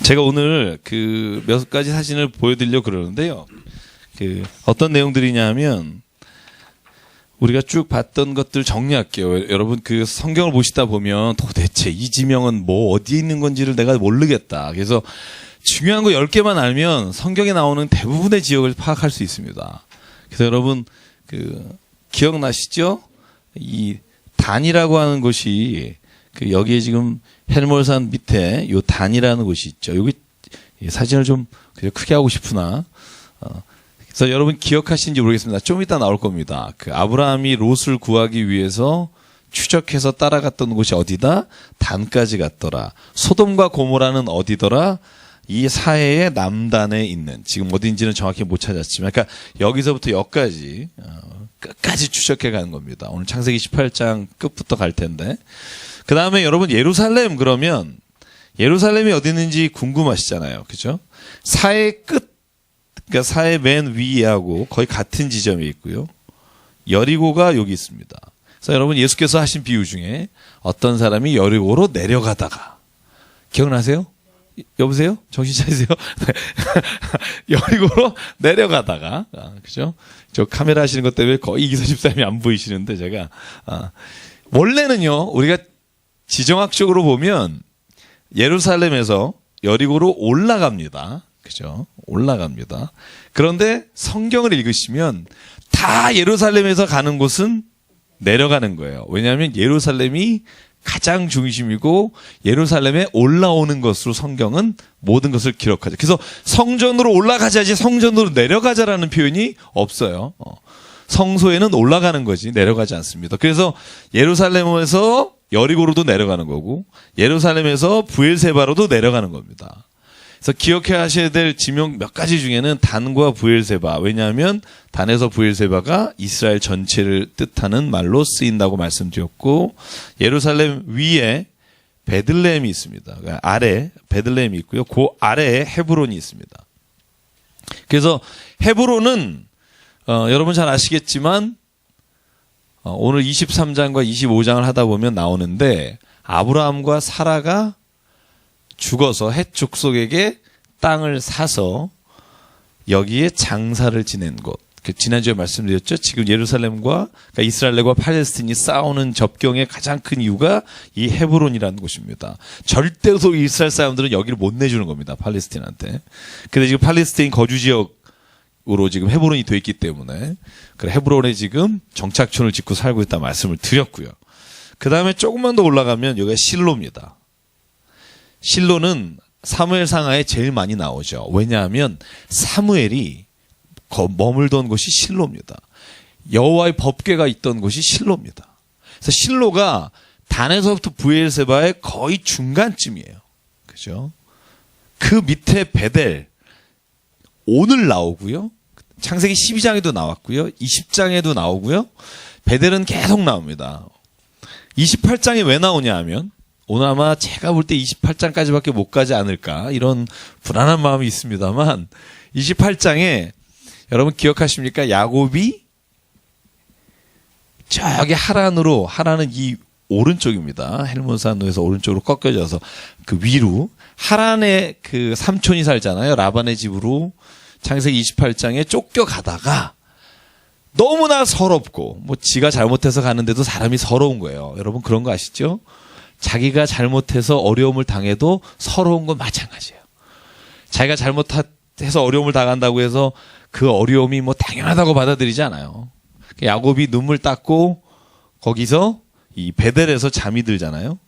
제가 오늘 그 몇 가지 사진을 보여드리려고 그러는데요. 그 어떤 내용들이냐면 우리가 쭉 봤던 것들 정리할게요. 여러분 그 성경을 보시다 보면 도대체 이 지명은 뭐 어디에 있는 건지를 내가 모르겠다. 그래서 중요한 거 10개만 알면 성경에 나오는 대부분의 지역을 파악할 수 있습니다. 그래서 여러분 그 기억나시죠? 이 단이라고 하는 곳이 그 여기에 지금 헬몰산 밑에 요 단이라는 곳이 있죠. 여기 사진을 좀 크게 하고 싶으나 그래서 여러분 기억하시는지 모르겠습니다. 좀 이따 나올 겁니다. 그 아브라함이 롯을 구하기 위해서 추적해서 따라갔던 곳이 어디다? 단까지 갔더라. 소돔과 고모라는 어디더라? 이 사해의 남단에 있는, 지금 어딘지는 정확히 못 찾았지만, 그러니까 여기서부터 여기까지 끝까지 추적해 가는 겁니다. 오늘 창세기 18장 끝부터 갈 텐데. 그 다음에 여러분 예루살렘 그러면 예루살렘이 어디 있는지 궁금하시잖아요. 그죠? 사해 끝, 그러니까 사해 맨 위하고 거의 같은 지점에 있고요. 여리고가 여기 있습니다. 그래서 여러분 예수께서 하신 비유 중에 어떤 사람이 여리고로 내려가다가, 기억나세요? 여보세요? 정신 차리세요? 여리고로 내려가다가, 그죠? 저 카메라 하시는 것 때문에 거의 이기사 집사님이 안 보이시는데 제가, 원래는요, 우리가 지정학적으로 보면 예루살렘에서 여리고로 올라갑니다. 그죠? 올라갑니다. 그런데 성경을 읽으시면 다 예루살렘에서 가는 곳은 내려가는 거예요. 왜냐하면 예루살렘이 가장 중심이고 예루살렘에 올라오는 것으로 성경은 모든 것을 기록하죠. 그래서 성전으로 올라가자지 성전으로 내려가자라는 표현이 없어요. 성소에는 올라가는 거지 내려가지 않습니다. 그래서 예루살렘에서 여리고로도 내려가는 거고 예루살렘에서 브엘세바로도 내려가는 겁니다. 그래서 기억해야 하셔야 될 지명 몇 가지 중에는 단과 브엘세바. 왜냐하면 단에서 브엘세바가 이스라엘 전체를 뜻하는 말로 쓰인다고 말씀드렸고, 예루살렘 위에 베들레헴이 있습니다. 그러니까 아래 베들레헴이 있고요. 그 아래에 헤브론이 있습니다. 그래서 헤브론은 여러분 잘 아시겠지만 오늘 23장과 25장을 하다 보면 나오는데 아브라함과 사라가 죽어서 헷 족속에게 땅을 사서 여기에 장사를 지낸 곳. 지난주에 말씀드렸죠. 지금 예루살렘과 그러니까 이스라엘과 팔레스틴이 싸우는 접경의 가장 큰 이유가 이 헤브론이라는 곳입니다. 절대로 이스라엘 사람들은 여기를 못 내주는 겁니다. 팔레스틴한테. 근데 지금 팔레스틴 거주지역으로 지금 헤브론이 돼 있기 때문에 그래 헤브론에 지금 정착촌을 짓고 살고 있다 말씀을 드렸고요. 그 다음에 조금만 더 올라가면 여기가 실로입니다. 실로는 사무엘 상하에 제일 많이 나오죠. 왜냐하면 사무엘이 머물던 곳이 실로입니다. 여호와의 법궤가 있던 곳이 실로입니다. 그래서 실로가 단에서부터 브엘세바의 거의 중간쯤이에요. 그죠? 그 밑에 베델 오늘 나오고요. 창세기 12장에도 나왔고요. 20장에도 나오고요. 베델은 계속 나옵니다. 28장에 왜 나오냐 하면 오늘 아마 제가 볼 때 28장까지밖에 못 가지 않을까 이런 불안한 마음이 있습니다만 28장에 여러분 기억하십니까? 야곱이 저기 하란으로, 하란은 이 오른쪽입니다. 헬몬산로에서 오른쪽으로 꺾여져서 그 위로 하란의 그 삼촌이 살잖아요. 라반의 집으로 창세기 28장에 쫓겨가다가 너무나 서럽고 뭐 지가 잘못해서 가는데도 사람이 서러운 거예요. 여러분 그런 거 아시죠? 자기가 잘못해서 어려움을 당해도 서러운 건 마찬가지예요. 자기가 잘못해서 어려움을 당한다고 해서 그 어려움이 뭐 당연하다고 받아들이지 않아요. 야곱이 눈물 닦고 거기서 이 베델에서 잠이 들잖아요.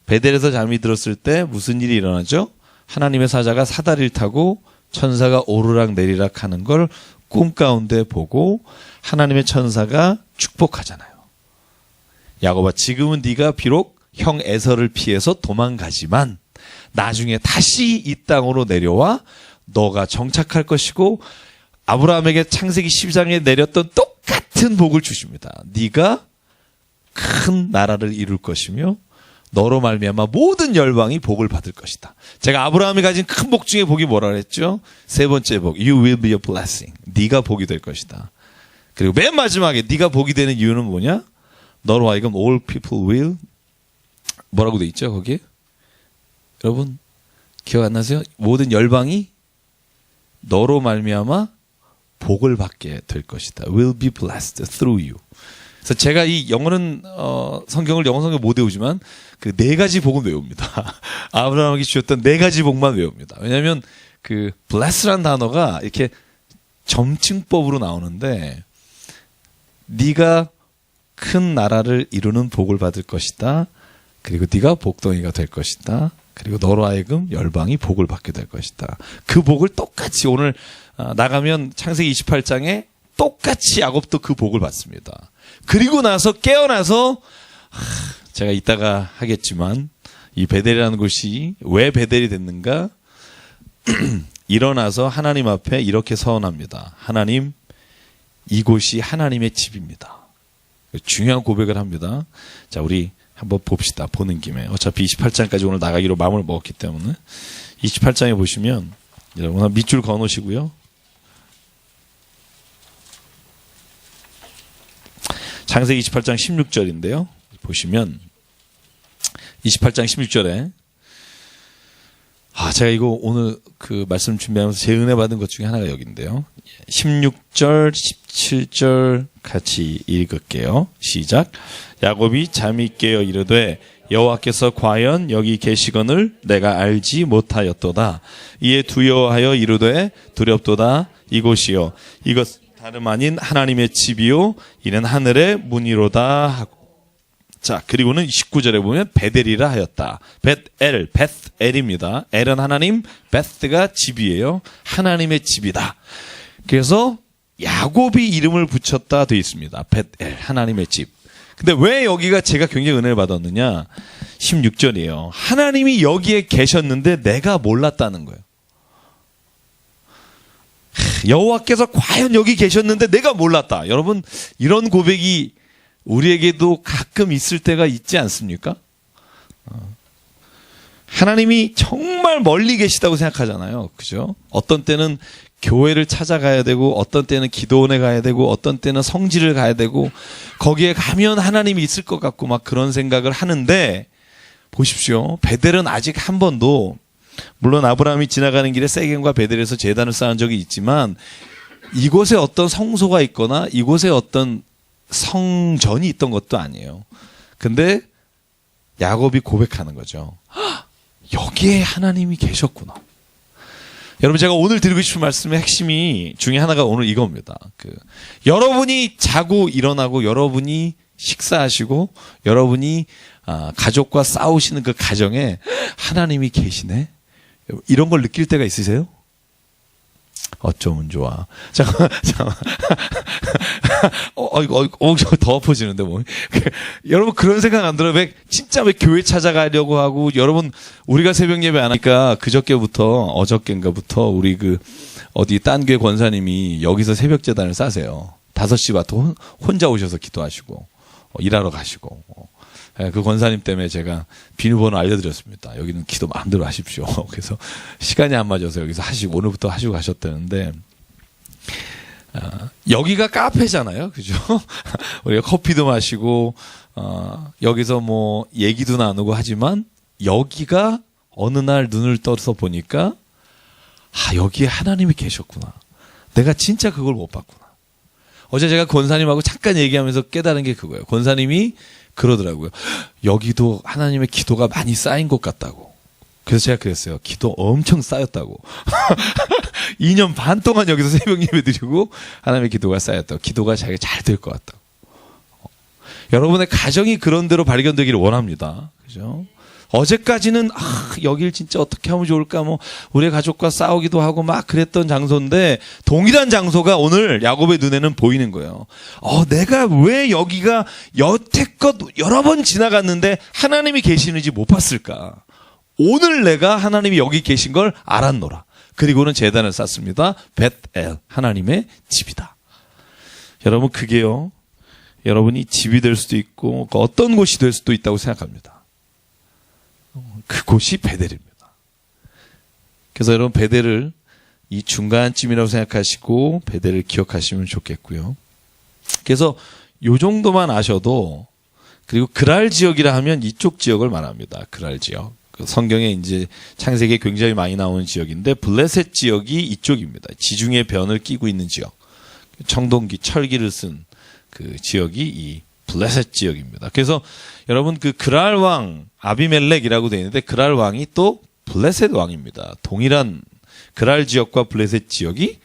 베델에서 잠이 들었을 때 무슨 일이 일어나죠? 하나님의 사자가 사다리를 타고 천사가 오르락 내리락 하는 걸 꿈 가운데 보고 하나님의 천사가 축복하잖아요. 야곱아, 지금은 네가 비록 형 에서를 피해서 도망가지만 나중에 다시 이 땅으로 내려와 너가 정착할 것이고 아브라함에게 창세기 12장에 내렸던 똑같은 복을 주십니다. 네가 큰 나라를 이룰 것이며 너로 말미암아 모든 열방이 복을 받을 것이다. 제가 아브라함이 가진 큰 복 중에 복이 뭐라 그랬죠? 세 번째 복, You will be a blessing. 네가 복이 될 것이다. 그리고 맨 마지막에 네가 복이 되는 이유는 뭐냐? 너로 하여금 all people will 뭐라고 돼 있죠 거기에? 여러분 기억 안 나세요? 모든 열방이 너로 말미암아 복을 받게 될 것이다. Will be blessed through you. 그래서 제가 이 영어는 성경을 영어 성경 못 외우지만 그 네 가지 복은 외웁니다. 아브라함에게 주셨던 네 가지 복만 외웁니다. 왜냐하면 그 bless란 단어가 이렇게 점칭법으로 나오는데 네가 큰 나라를 이루는 복을 받을 것이다. 그리고 네가 복덩이가 될 것이다. 그리고 너로 하여금 열방이 복을 받게 될 것이다. 그 복을 똑같이 오늘 나가면 창세기 28장에 똑같이 야곱도 그 복을 받습니다. 그리고 나서 깨어나서 제가 이따가 하겠지만 이 베델이라는 곳이 왜 베델이 됐는가? 일어나서 하나님 앞에 이렇게 서원합니다. 하나님, 이곳이 하나님의 집입니다. 중요한 고백을 합니다. 자, 우리 한번 봅시다. 보는 김에. 어차피 28장까지 오늘 나가기로 마음을 먹었기 때문에 28장에 보시면 여러분 밑줄 그어놓으시고요. 창세기 28장 16절인데요. 보시면 28장 16절에 제가 이거 오늘 그 말씀 준비하면서 제 은혜 받은 것 중에 하나가 여기인데요. 16절, 17절 같이 읽을게요. 시작. 야곱이 잠이 깨어 이르되 여호와께서 과연 여기 계시거늘 내가 알지 못하였도다. 이에 두려워하여 이르되 두렵도다. 이곳이요 이것 다름 아닌 하나님의 집이요 이는 하늘의 문이로다 하고. 자, 그리고는 19절에 보면 베델이라 하였다. 베ഥ엘입니다. 엘은 하나님, 베스가 집이에요. 하나님의 집이다. 그래서 야곱이 이름을 붙였다 되어 있습니다. 베ഥ엘, 하나님의 집. 근데 왜 여기가 제가 굉장히 은혜를 받았느냐? 16절이에요. 하나님이 여기에 계셨는데 내가 몰랐다는 거예요. 여호와께서 과연 여기 계셨는데 내가 몰랐다. 여러분, 이런 고백이 우리에게도 가끔 있을 때가 있지 않습니까? 하나님이 정말 멀리 계시다고 생각하잖아요. 그죠? 어떤 때는 교회를 찾아가야 되고, 어떤 때는 기도원에 가야 되고, 어떤 때는 성지를 가야 되고, 거기에 가면 하나님이 있을 것 같고 막 그런 생각을 하는데, 보십시오. 베델은 아직 한 번도, 물론 아브라함이 지나가는 길에 세겜과 베델에서 제단을 쌓은 적이 있지만, 이곳에 어떤 성소가 있거나 이곳에 어떤 성전이 있던 것도 아니에요. 근데 야곱이 고백하는 거죠. 여기에 하나님이 계셨구나. 여러분, 제가 오늘 드리고 싶은 말씀의 핵심이 중에 하나가 오늘 이겁니다. 여러분이 자고 일어나고 여러분이 식사하시고 여러분이 가족과 싸우시는 그 가정에 하나님이 계시네. 이런 걸 느낄 때가 있으세요? 어쩌면 좋아. 잠깐만. 저 더 아파지는데 뭐. 여러분 그런 생각 안 들어요? 진짜 왜 교회 찾아가려고 하고, 여러분 우리가 새벽 예배 안 하니까 어저께인가부터 우리 어디 딴 교회 권사님이 여기서 새벽 제단을 싸세요. 5시부터 혼자 오셔서 기도하시고 일하러 가시고. 그 권사님 때문에 제가 비밀번호 알려드렸습니다. 여기는 기도 마음대로 하십시오. 그래서 시간이 안 맞아서 여기서 하시고 오늘부터 하시고 가셨다는데, 여기가 카페잖아요. 그죠? 우리가 커피도 마시고 여기서 뭐 얘기도 나누고 하지만, 여기가 어느 날 눈을 떠서 보니까 여기에 하나님이 계셨구나. 내가 진짜 그걸 못 봤구나. 어제 제가 권사님하고 잠깐 얘기하면서 깨달은 게 그거예요. 권사님이 그러더라고요. 여기도 하나님의 기도가 많이 쌓인 것 같다고. 그래서 제가 그랬어요. 기도 엄청 쌓였다고. 2년 반 동안 여기서 새벽 예배 드리고 하나님의 기도가 쌓였다고. 기도가 자기가 잘 될 것 같다고. 여러분의 가정이 그런 대로 발견되기를 원합니다. 그죠? 어제까지는 여길 진짜 어떻게 하면 좋을까, 뭐 우리 가족과 싸우기도 하고 막 그랬던 장소인데, 동일한 장소가 오늘 야곱의 눈에는 보이는 거예요. 내가 왜 여기가 여태껏 여러 번 지나갔는데 하나님이 계시는지 못 봤을까? 오늘 내가 하나님이 여기 계신 걸 알았노라. 그리고는 제단을 쌓습니다. 베ഥ엘, 하나님의 집이다. 여러분, 그게요, 여러분이 집이 될 수도 있고 어떤 곳이 될 수도 있다고 생각합니다. 그곳이 베델입니다. 그래서 여러분, 베델을 이 중간쯤이라고 생각하시고 베델을 기억하시면 좋겠고요. 그래서 요 정도만 아셔도, 그리고 그랄 지역이라 하면 이쪽 지역을 말합니다. 그랄 지역. 그 성경에 이제 창세기에 굉장히 많이 나오는 지역인데 블레셋 지역이 이쪽입니다. 지중해 변을 끼고 있는 지역. 청동기, 철기를 쓴 그 지역이 이 블레셋 지역입니다. 그래서 여러분 그 그랄 왕 아비멜렉이라고 되어 있는데 그랄 왕이 또 블레셋 왕입니다. 동일한 그랄 지역과 블레셋 지역이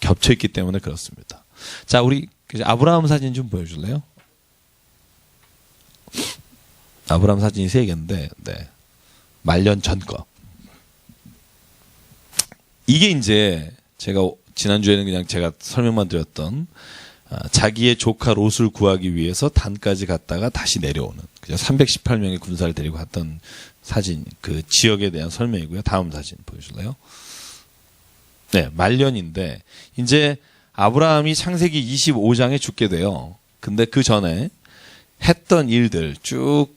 겹쳐 있기 때문에 그렇습니다. 자, 우리 아브라함 사진 좀 보여줄래요? 아브라함 사진이 3개인데, 네. 말년 전 거. 이게 이제 제가 지난주에는 그냥 제가 설명만 드렸던 자기의 조카 롯을 구하기 위해서 단까지 갔다가 다시 내려오는 318명의 군사를 데리고 갔던 사진, 그 지역에 대한 설명이고요. 다음 사진 보여줄래요? 네, 말년인데 이제 아브라함이 창세기 25장에 죽게 돼요. 근데 그 전에 했던 일들 쭉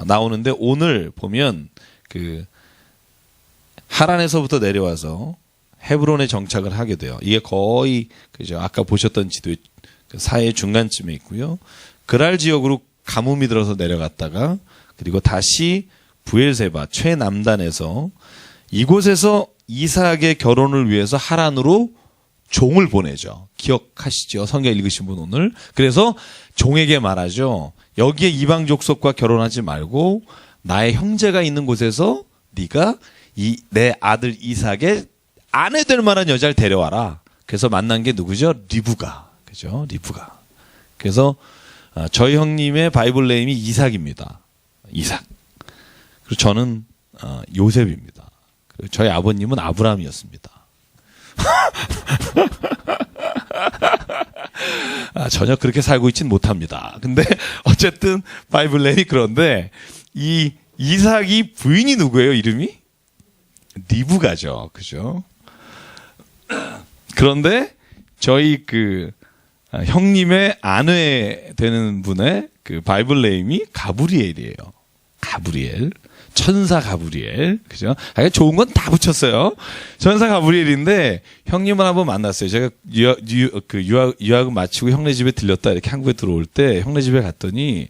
나오는데 오늘 보면 그 하란에서부터 내려와서 헤브론에 정착을 하게 돼요. 이게 거의 그죠? 아까 보셨던 지도의 사이의 중간쯤에 있고요. 그랄 지역으로 가뭄이 들어서 내려갔다가 그리고 다시 부엘세바 최남단에서 이곳에서 이삭의 결혼을 위해서 하란으로 종을 보내죠. 기억하시죠? 성경 읽으신 분 오늘. 그래서 종에게 말하죠. 여기에 이방 족속과 결혼하지 말고 나의 형제가 있는 곳에서 네가 내 아들 이삭의 아내 될 만한 여자를 데려와라. 그래서 만난 게 누구죠? 리브가. 그죠? 리브가. 그래서 저희 형님의 바이블 네임이 이삭입니다. 이삭. 그리고 저는 요셉입니다. 그리고 저희 아버님은 아브라함이었습니다. 전혀 그렇게 살고 있진 못합니다. 근데 어쨌든 바이블 네임이 그런데 이 이삭이 부인이 누구예요? 이름이? 리브가죠. 그죠? 그런데 저희 그 형님의 아내 되는 분의 그 바이블 네임이 가브리엘이에요. 가브리엘. 천사 가브리엘. 그죠? 좋은 건 다 붙였어요. 천사 가브리엘인데 형님을 한번 만났어요. 제가 유학을 마치고 형네 집에 들렸다 이렇게 한국에 들어올 때 형네 집에 갔더니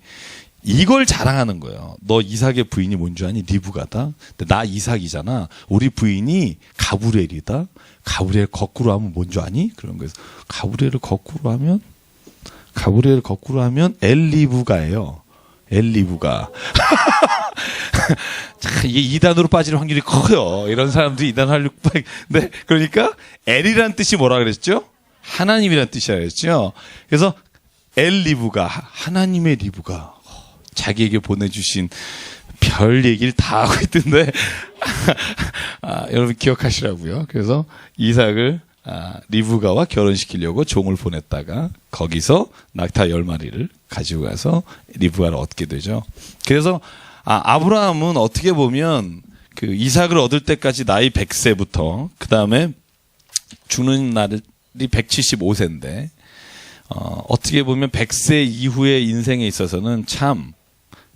이걸 자랑하는 거예요. 너 이삭의 부인이 뭔 줄 아니? 리브가다. 근데 나 이삭이잖아. 우리 부인이 가브리엘이다. 가브리엘 거꾸로 하면 뭔 줄 아니? 그런 거에서 가브리엘을 거꾸로 하면 엘리브가예요. 엘리브가. 자, 이게 2단으로 빠질 확률이 커요. 이런 사람들이 2단 하려고. 네, 그러니까 엘이란 뜻이 뭐라 그랬죠? 하나님이란 뜻이라 그랬죠. 그래서 엘리브가, 하나님의 리브가 자기에게 보내주신 별 얘기를 다 하고 있던데 여러분 기억하시라고요. 그래서 이삭을 리브가와 결혼시키려고 종을 보냈다가 거기서 낙타 10마리를 가지고 가서 리브가를 얻게 되죠. 그래서 아브라함은 어떻게 보면 그 이삭을 얻을 때까지 나이 100세부터 그 다음에 죽는 날이 175세인데 어떻게 보면 100세 이후의 인생에 있어서는 참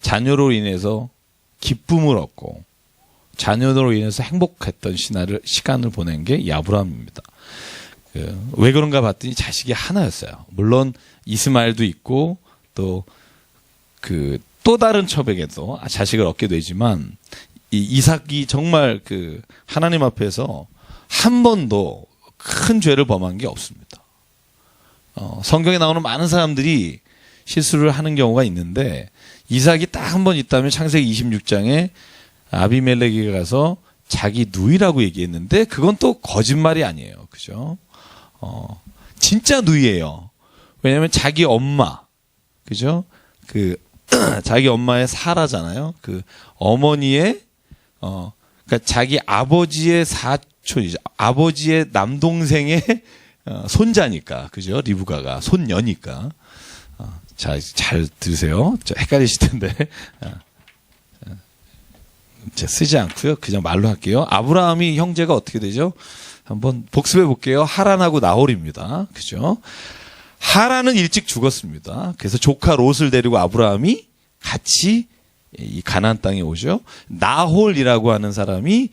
자녀로 인해서 기쁨을 얻고 자녀로 인해서 행복했던 시간을 보낸 게 이 아브라함입니다. 왜 그런가 봤더니 자식이 하나였어요. 물론 이스마엘도 있고 또 다른 첩에게도 자식을 얻게 되지만 이 이삭이 정말 그 하나님 앞에서 한 번도 큰 죄를 범한 게 없습니다. 성경에 나오는 많은 사람들이 실수를 하는 경우가 있는데 이삭이 딱 한 번 있다면 창세기 26장에 아비멜렉이 가서 자기 누이라고 얘기했는데 그건 또 거짓말이 아니에요. 그죠? 진짜 누이예요. 왜냐하면 자기 엄마, 그죠? 자기 엄마의 사라잖아요. 그 어머니의 그러니까 자기 아버지의 사촌이죠. 아버지의 남동생의 손자니까, 그죠? 리브가가 손녀니까. 잘 들으세요. 헷갈리실 텐데. 쓰지 않고요. 그냥 말로 할게요. 아브라함이 형제가 어떻게 되죠? 한번 복습해 볼게요. 하란하고 나홀입니다. 그죠? 하란은 일찍 죽었습니다. 그래서 조카 롯을 데리고 아브라함이 같이 이 가나안 땅에 오죠. 나홀이라고 하는 사람이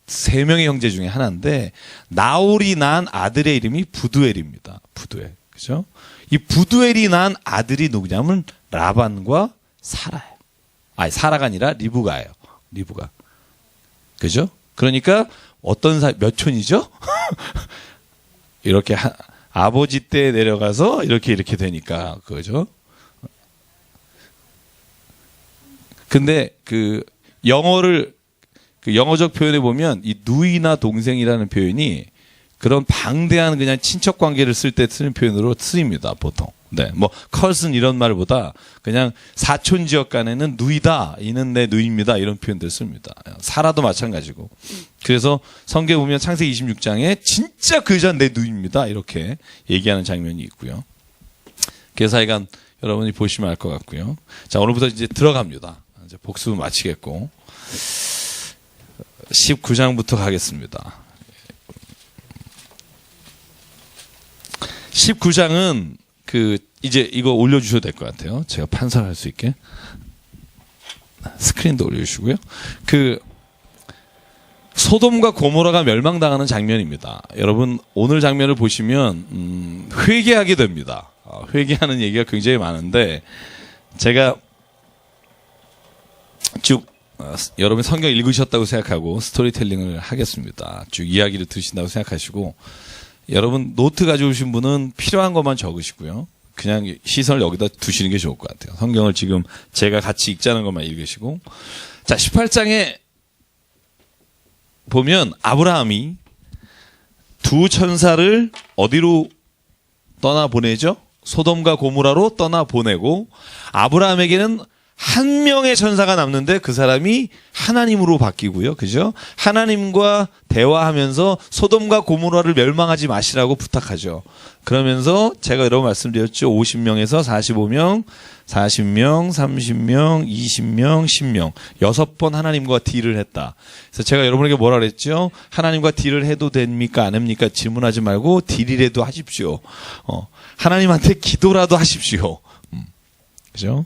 3명의 형제 중에 하나인데 나홀이 낳은 아들의 이름이 부두엘입니다. 부두엘. 그죠? 이 부두엘이 낳은 아들이 누구냐면 라반과 사라예요. 아니, 사라가 아니라 리브가예요. 리브가. 그죠? 그러니까 어떤 몇 촌이죠? 이렇게 아버지 때 내려가서 이렇게 되니까 그죠? 근데 그 영어적 표현에 보면 이 누이나 동생이라는 표현이 그런 방대한 그냥 친척 관계를 쓸 때 쓰는 표현으로 쓰입니다, 보통. 네, 뭐 cousin 이런 말보다 그냥 사촌 지역 간에는 누이다, 이는 내 누이입니다, 이런 표현들 씁니다. 사라도 마찬가지고. 그래서 성경에 보면 창세기 26장에 진짜 그 여자 내 누이입니다, 이렇게 얘기하는 장면이 있고요. 그래서 하여간 여러분이 보시면 알 것 같고요. 자, 오늘부터 이제 들어갑니다. 이제 복습은 마치겠고 19장부터 가겠습니다. 19장은 이제 이거 올려주셔도 될 것 같아요. 제가 판사할 수 있게. 스크린도 올려주시고요. 소돔과 고모라가 멸망당하는 장면입니다. 여러분, 오늘 장면을 보시면, 회개하게 됩니다. 회개하는 얘기가 굉장히 많은데, 제가 쭉, 여러분 성경 읽으셨다고 생각하고 스토리텔링을 하겠습니다. 쭉 이야기를 들으신다고 생각하시고, 여러분 노트 가져오신 분은 필요한 것만 적으시고요. 그냥 시선을 여기다 두시는 게 좋을 것 같아요. 성경을 지금 제가 같이 읽자는 것만 읽으시고. 자, 18장에 보면 아브라함이 두 천사를 어디로 떠나보내죠? 소돔과 고모라로 떠나보내고 아브라함에게는 한 명의 천사가 남는데 그 사람이 하나님으로 바뀌고요. 그죠? 하나님과 대화하면서 소돔과 고모라를 멸망하지 마시라고 부탁하죠. 그러면서 제가 여러 번 말씀드렸죠. 50명에서 45명, 40명, 30명, 20명, 10명. 6번 하나님과 딜을 했다. 그래서 제가 여러분에게 뭐라 그랬죠? 하나님과 딜을 해도 됩니까? 안 합니까? 질문하지 말고 딜이라도 하십시오. 하나님한테 기도라도 하십시오. 그죠?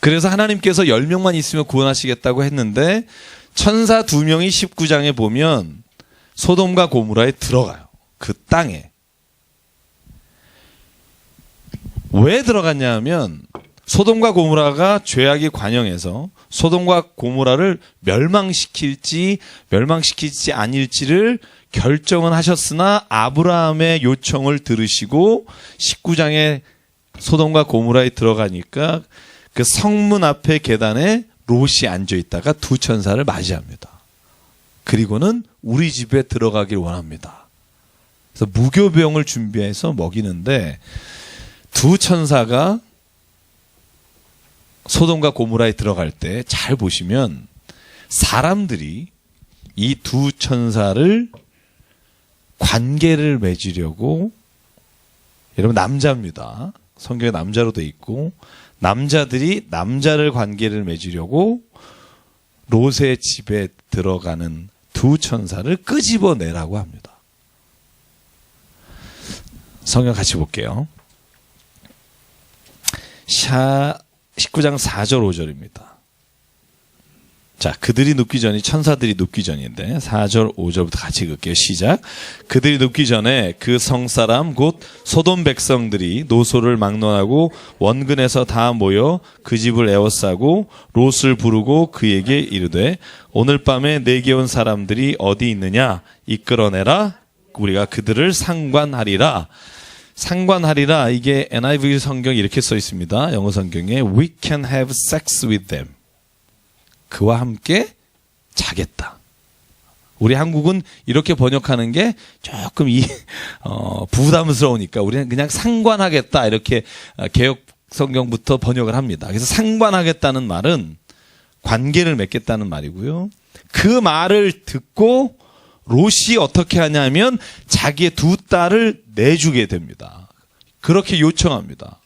그래서 하나님께서 10명만 있으면 구원하시겠다고 했는데 천사 2명이 19장에 보면 소돔과 고모라에 들어가요. 그 땅에. 왜 들어갔냐 하면 소돔과 고모라가 죄악이 관영해서 소돔과 고모라를 멸망시킬지 아닐지를 결정은 하셨으나 아브라함의 요청을 들으시고 19장에 소돔과 고모라에 들어가니까 그 성문 앞에 계단에 롯이 앉아있다가 두 천사를 맞이합니다. 그리고는 우리 집에 들어가길 원합니다. 그래서 무교병을 준비해서 먹이는데 두 천사가 소돔과 고모라에 들어갈 때 잘 보시면 사람들이 이 두 천사를 관계를 맺으려고, 여러분 남자입니다. 성경에 남자로 돼 있고 남자들이 남자를 관계를 맺으려고 롯의 집에 들어가는 두 천사를 끄집어내라고 합니다. 성경 같이 볼게요. 19장 4절 5절입니다. 자, 그들이 눕기 전이 천사들이 눕기 전인데 4절 5절부터 같이 읽을게요. 시작. 그들이 눕기 전에 그 성사람 곧 소돔 백성들이 노소를 막론하고 원근에서 다 모여 그 집을 에워싸고 롯을 부르고 그에게 이르되 오늘 밤에 내게 온 사람들이 어디 있느냐 이끌어내라 우리가 그들을 상관하리라. 상관하리라, 이게 NIV 성경이 이렇게 써 있습니다. 영어 성경에 We can have sex with them. 그와 함께 자겠다. 우리 한국은 이렇게 번역하는 게 조금 부담스러우니까 우리는 그냥 상관하겠다 이렇게 개역 성경부터 번역을 합니다. 그래서 상관하겠다는 말은 관계를 맺겠다는 말이고요. 그 말을 듣고 롯이 어떻게 하냐면 자기의 두 딸을 내주게 됩니다. 그렇게 요청합니다.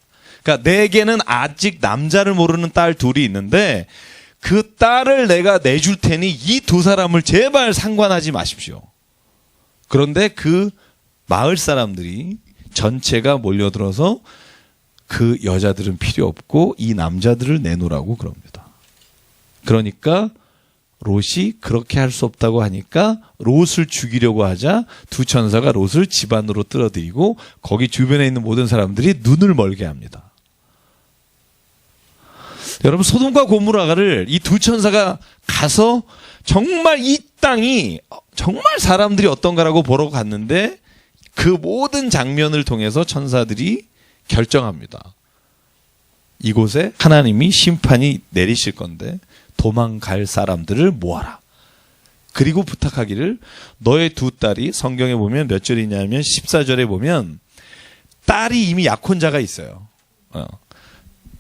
그러니까 내게는 아직 남자를 모르는 딸 둘이 있는데 그 딸을 내가 내줄 테니 이 두 사람을 제발 상관하지 마십시오. 그런데 그 마을 사람들이 전체가 몰려들어서 그 여자들은 필요 없고 이 남자들을 내놓으라고 그럽니다. 그러니까 롯이 그렇게 할 수 없다고 하니까 롯을 죽이려고 하자 두 천사가 롯을 집 안으로 끌어들이고 거기 주변에 있는 모든 사람들이 눈을 멀게 합니다. 여러분, 소돔과 고모라를 이 두 천사가 가서 정말 이 땅이 정말 사람들이 어떤가라고 보러 갔는데 그 모든 장면을 통해서 천사들이 결정합니다. 이곳에 하나님이 심판이 내리실 건데 도망갈 사람들을 모아라. 그리고 부탁하기를 너의 두 딸이, 성경에 보면 몇 절이냐면 14절에 보면 딸이 이미 약혼자가 있어요.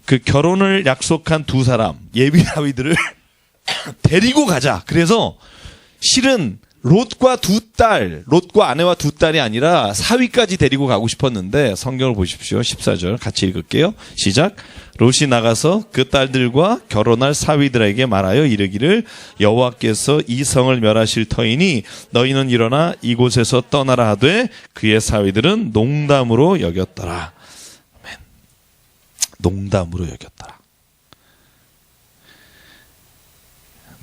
그 결혼을 약속한 두 사람, 예비나위들을 데리고 가자. 그래서 실은 롯과 두 딸, 롯과 아내와 두 딸이 아니라 사위까지 데리고 가고 싶었는데 성경을 보십시오. 14절 같이 읽을게요. 시작. 롯이 나가서 그 딸들과 결혼할 사위들에게 말하여 이르기를 여호와께서 이 성을 멸하실 터이니 너희는 일어나 이곳에서 떠나라 하되 그의 사위들은 농담으로 여겼더라. 아멘. 농담으로 여겼더라.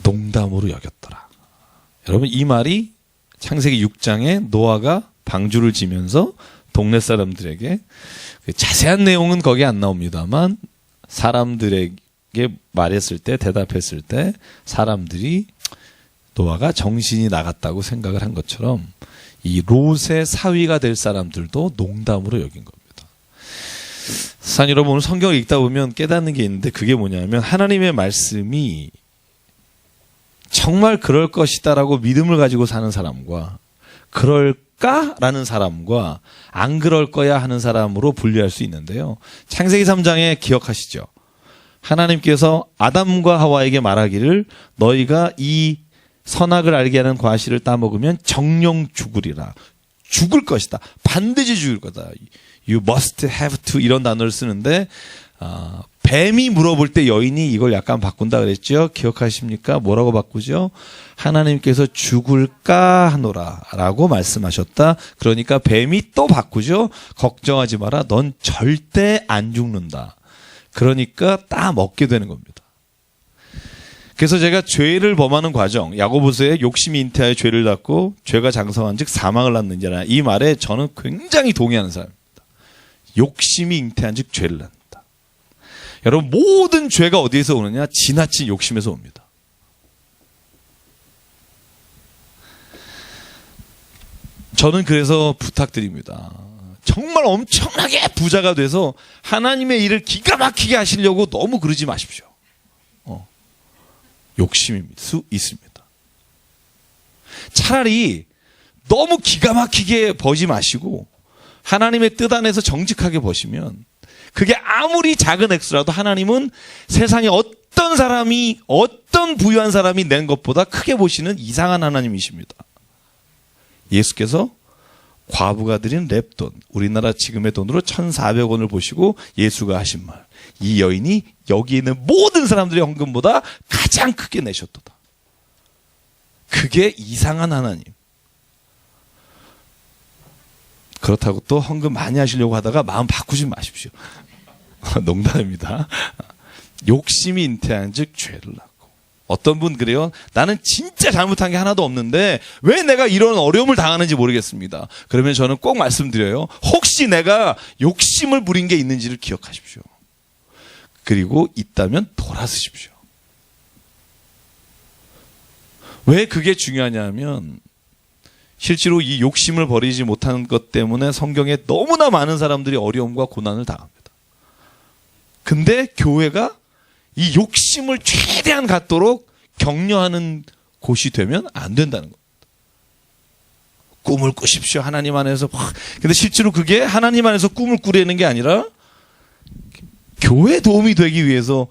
농담으로 여겼더라. 여러분, 이 말이 창세기 6장에 노아가 방주를 지면서 동네 사람들에게, 자세한 내용은 거기 안 나옵니다만 사람들에게 말했을 때, 대답했을 때 사람들이 노아가 정신이 나갔다고 생각을 한 것처럼 이 롯의 사위가 될 사람들도 농담으로 여긴 겁니다. 사실 여러분, 오늘 성경을 읽다 보면 깨닫는 게 있는데 그게 뭐냐면 하나님의 말씀이 정말 그럴 것이다라고 믿음을 가지고 사는 사람과 그럴까라는 사람과 안 그럴 거야 하는 사람으로 분류할 수 있는데요. 창세기 3장에 기억하시죠? 하나님께서 아담과 하와에게 말하기를 너희가 이 선악을 알게 하는 과실을 따먹으면 정령 죽으리라. 죽을 것이다. 반드시 죽을 거다. You must have to 이런 단어를 쓰는데 뱀이 물어볼 때 여인이 이걸 약간 바꾼다 그랬죠. 기억하십니까? 뭐라고 바꾸죠? 하나님께서 죽을까 하노라 라고 말씀하셨다. 그러니까 뱀이 또 바꾸죠. 걱정하지 마라. 넌 절대 안 죽는다. 그러니까 딱 먹게 되는 겁니다. 그래서 제가 죄를 범하는 과정, 야고보서에 욕심이 잉태하여 죄를 낳고 죄가 장성한 즉 사망을 낳는지라, 이 말에 저는 굉장히 동의하는 사람입니다. 욕심이 잉태한 즉 죄를 낳는다. 여러분, 모든 죄가 어디에서 오느냐? 지나친 욕심에서 옵니다. 저는 그래서 부탁드립니다. 정말 엄청나게 부자가 돼서 하나님의 일을 기가 막히게 하시려고 너무 그러지 마십시오. 욕심이 있습니다. 차라리 너무 기가 막히게 버지 마시고 하나님의 뜻 안에서 정직하게 버시면, 그게 아무리 작은 액수라도 하나님은 세상에 어떤 사람이, 어떤 부유한 사람이 낸 것보다 크게 보시는 이상한 하나님이십니다. 예수께서 과부가 드린 랩돈, 우리나라 지금의 돈으로 1,400원을 보시고 예수가 하신 말, 이 여인이 여기 있는 모든 사람들의 헌금보다 가장 크게 내셨도다. 그게 이상한 하나님. 그렇다고 또 헌금 많이 하시려고 하다가 마음 바꾸지 마십시오. 농담입니다. 욕심이 잉태한 즉 죄를 낳고. 어떤 분 그래요? 나는 진짜 잘못한 게 하나도 없는데 왜 내가 이런 어려움을 당하는지 모르겠습니다. 그러면 저는 꼭 말씀드려요. 혹시 내가 욕심을 부린 게 있는지를 기억하십시오. 그리고 있다면 돌아서십시오. 왜 그게 중요하냐면 실제로 이 욕심을 버리지 못하는 것 때문에 성경에 너무나 많은 사람들이 어려움과 고난을 당합니다. 근데 교회가 이 욕심을 최대한 갖도록 격려하는 곳이 되면 안 된다는 겁니다. 꿈을 꾸십시오. 하나님 안에서. 근데 실제로 그게 하나님 안에서 꿈을 꾸려는 게 아니라 교회에 도움이 되기 위해서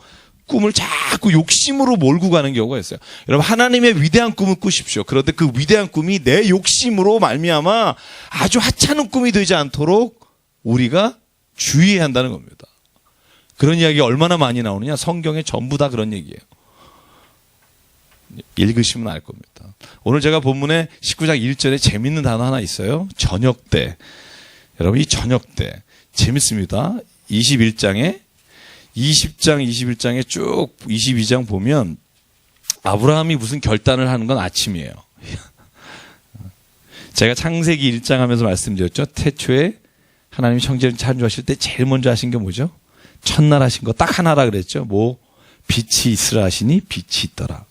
꿈을 자꾸 욕심으로 몰고 가는 경우가 있어요. 여러분, 하나님의 위대한 꿈을 꾸십시오. 그런데 그 위대한 꿈이 내 욕심으로 말미암아 아주 하찮은 꿈이 되지 않도록 우리가 주의해야 한다는 겁니다. 그런 이야기가 얼마나 많이 나오느냐? 성경에 전부 다 그런 얘기예요. 읽으시면 알 겁니다. 오늘 제가 본문에 19장 1절에 재밌는 단어 하나 있어요. 저녁 때. 여러분, 이 저녁 때 재밌습니다. 20장 21장에 쭉 22장 보면 아브라함이 무슨 결단을 하는 건 아침이에요. 제가 창세기 1장 하면서 말씀드렸죠. 태초에 하나님이 천지를 창조하실 때 제일 먼저 하신 게 뭐죠? 첫날 하신 거 딱 하나라 그랬죠. 뭐 빛이 있으라 하시니 빛이 있더라.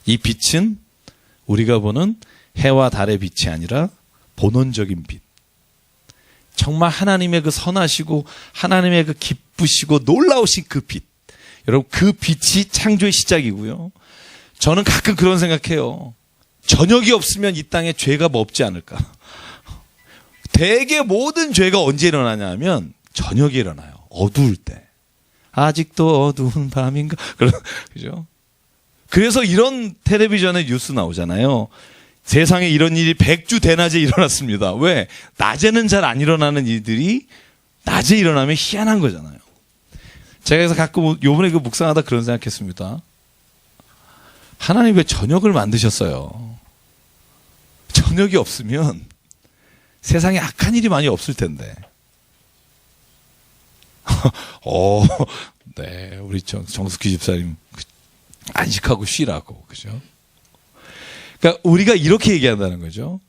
이 빛은 우리가 보는 해와 달의 빛이 아니라 본원적인 빛. 정말 하나님의 그 선하시고 하나님의 그 기쁘시고 놀라우신 그 빛. 여러분, 그 빛이 창조의 시작이고요. 저는 가끔 그런 생각해요. 저녁이 없으면 이 땅에 죄가 뭐 없지 않을까. 대개 모든 죄가 언제 일어나냐면 저녁에 일어나요. 어두울 때. 아직도 어두운 밤인가? 그죠? 그래서 이런 텔레비전에 뉴스 나오잖아요. 세상에 이런 일이 백주 대낮에 일어났습니다. 왜? 낮에는 잘 안 일어나는 일들이 낮에 일어나면 희한한 거잖아요. 제가 그래서 가끔 요번에 그 묵상하다 그런 생각했습니다. 하나님 왜 저녁을 만드셨어요? 저녁이 없으면 세상에 악한 일이 많이 없을 텐데. 네, 우리 정숙희 집사님 안식하고 쉬라고, 그죠? 그러니까 우리가 이렇게 얘기한다는 거죠.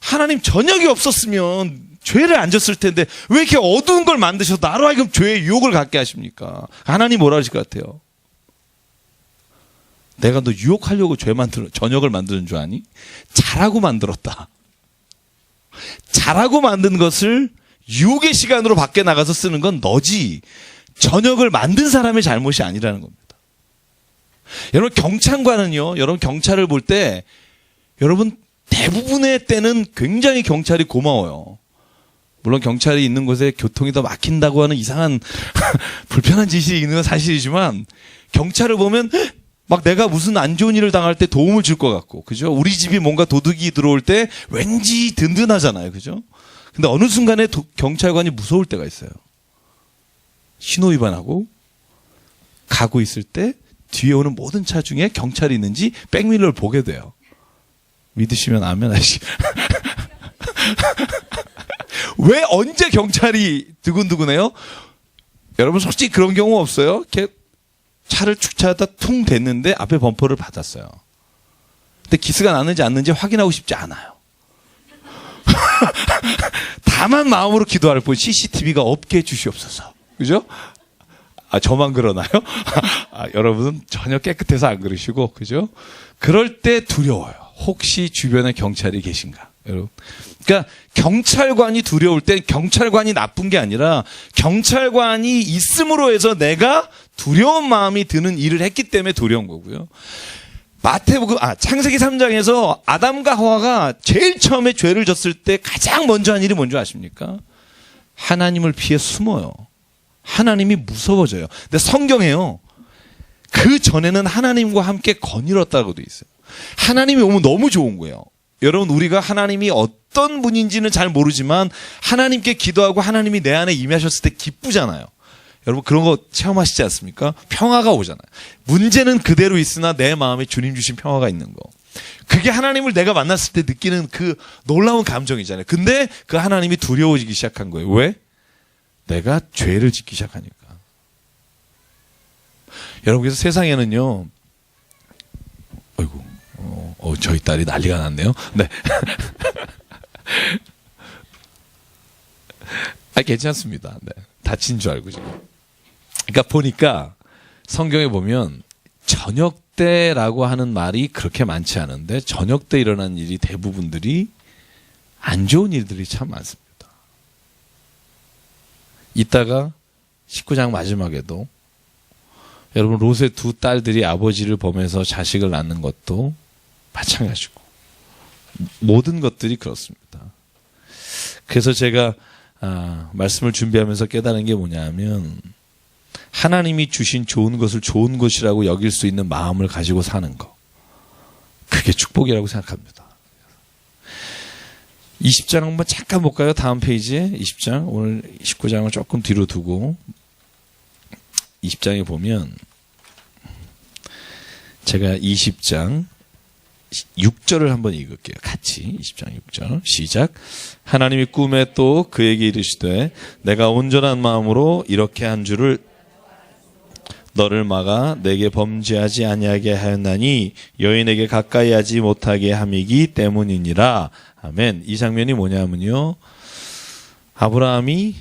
하나님 저녁이 없었으면 죄를 안 졌을 텐데 왜 이렇게 어두운 걸 만드셔서 나로 하여금 죄의 유혹을 갖게 하십니까? 하나님 뭐라 하실 것 같아요? 내가 너 유혹하려고 저녁을 만드는 줄 아니? 잘하고 만들었다. 잘하고 만든 것을 유혹의 시간으로 밖에 나가서 쓰는 건 너지. 저녁을 만든 사람의 잘못이 아니라는 겁니다. 여러분, 경찰관은요, 여러분 경찰을 볼 때 여러분 대부분의 때는 굉장히 경찰이 고마워요. 물론 경찰이 있는 곳에 교통이 더 막힌다고 하는 이상한 불편한 짓이 있는 건 사실이지만 경찰을 보면 막 내가 무슨 안 좋은 일을 당할 때 도움을 줄 것 같고, 그죠? 우리 집이 뭔가 도둑이 들어올 때 왠지 든든하잖아요, 그죠? 근데 어느 순간에 경찰관이 무서울 때가 있어요. 신호 위반하고 가고 있을 때 뒤에 오는 모든 차 중에 경찰이 있는지 백밀러를 보게 돼요. 믿으시면 아멘 하시. 왜 언제 경찰이 두근두근해요? 여러분 솔직히 그런 경우 없어요? 이렇게 차를 주차하다 퉁 댔는데 앞에 범퍼를 받았어요. 근데 기스가 나는지 안 나는지 확인하고 싶지 않아요. 다만 마음으로 기도할 뿐 CCTV가 없게 해주시옵소서. 그죠? 저만 그러나요? 여러분은 전혀 깨끗해서 안 그러시고, 그죠? 그럴 때 두려워요. 혹시 주변에 경찰이 계신가? 여러분. 그러니까 경찰관이 두려울 땐 경찰관이 나쁜 게 아니라 경찰관이 있음으로 해서 내가 두려운 마음이 드는 일을 했기 때문에 두려운 거고요. 창세기 3장에서 아담과 하와가 제일 처음에 죄를 졌을 때 가장 먼저 한 일이 뭔지 아십니까? 하나님을 피해 숨어요. 하나님이 무서워져요. 근데 성경에요, 그 전에는 하나님과 함께 거닐었다고 돼 있어요. 하나님이 오면 너무 좋은 거예요. 여러분, 우리가 하나님이 어떤 분인지는 잘 모르지만 하나님께 기도하고 하나님이 내 안에 임하셨을 때 기쁘잖아요. 여러분, 그런 거 체험하시지 않습니까? 평화가 오잖아요. 문제는 그대로 있으나 내 마음에 주님 주신 평화가 있는 거. 그게 하나님을 내가 만났을 때 느끼는 그 놀라운 감정이잖아요. 근데 그 하나님이 두려워지기 시작한 거예요. 왜? 내가 죄를 짓기 시작하니까. 여러분, 그래서 세상에는요, 저희 딸이 난리가 났네요. 네. 괜찮습니다. 네. 다친 줄 알고 지금. 그러니까 보니까 성경에 보면 저녁 때라고 하는 말이 그렇게 많지 않은데 저녁 때 일어난 일이 대부분들이 안 좋은 일들이 참 많습니다. 이따가 19장 마지막에도 여러분, 롯의 두 딸들이 아버지를 범해서 자식을 낳는 것도 마찬가지고 모든 것들이 그렇습니다. 그래서 제가 말씀을 준비하면서 깨달은 게 뭐냐면 하나님이 주신 좋은 것을 좋은 것이라고 여길 수 있는 마음을 가지고 사는 거, 그게 축복이라고 생각합니다. 20장 한번 잠깐 볼까요? 다음 페이지에 20장, 오늘 19장을 조금 뒤로 두고 20장에 보면 제가 20장 6절을 한번 읽을게요. 같이 20장 6절 시작. 하나님이 꿈에 또 그에게 이르시되 내가 온전한 마음으로 이렇게 한 줄을 너를 막아 내게 범죄하지 아니하게 하였나니 여인에게 가까이 하지 못하게 함이기 때문이니라. 아멘. 이 장면이 뭐냐면요, 아브라함이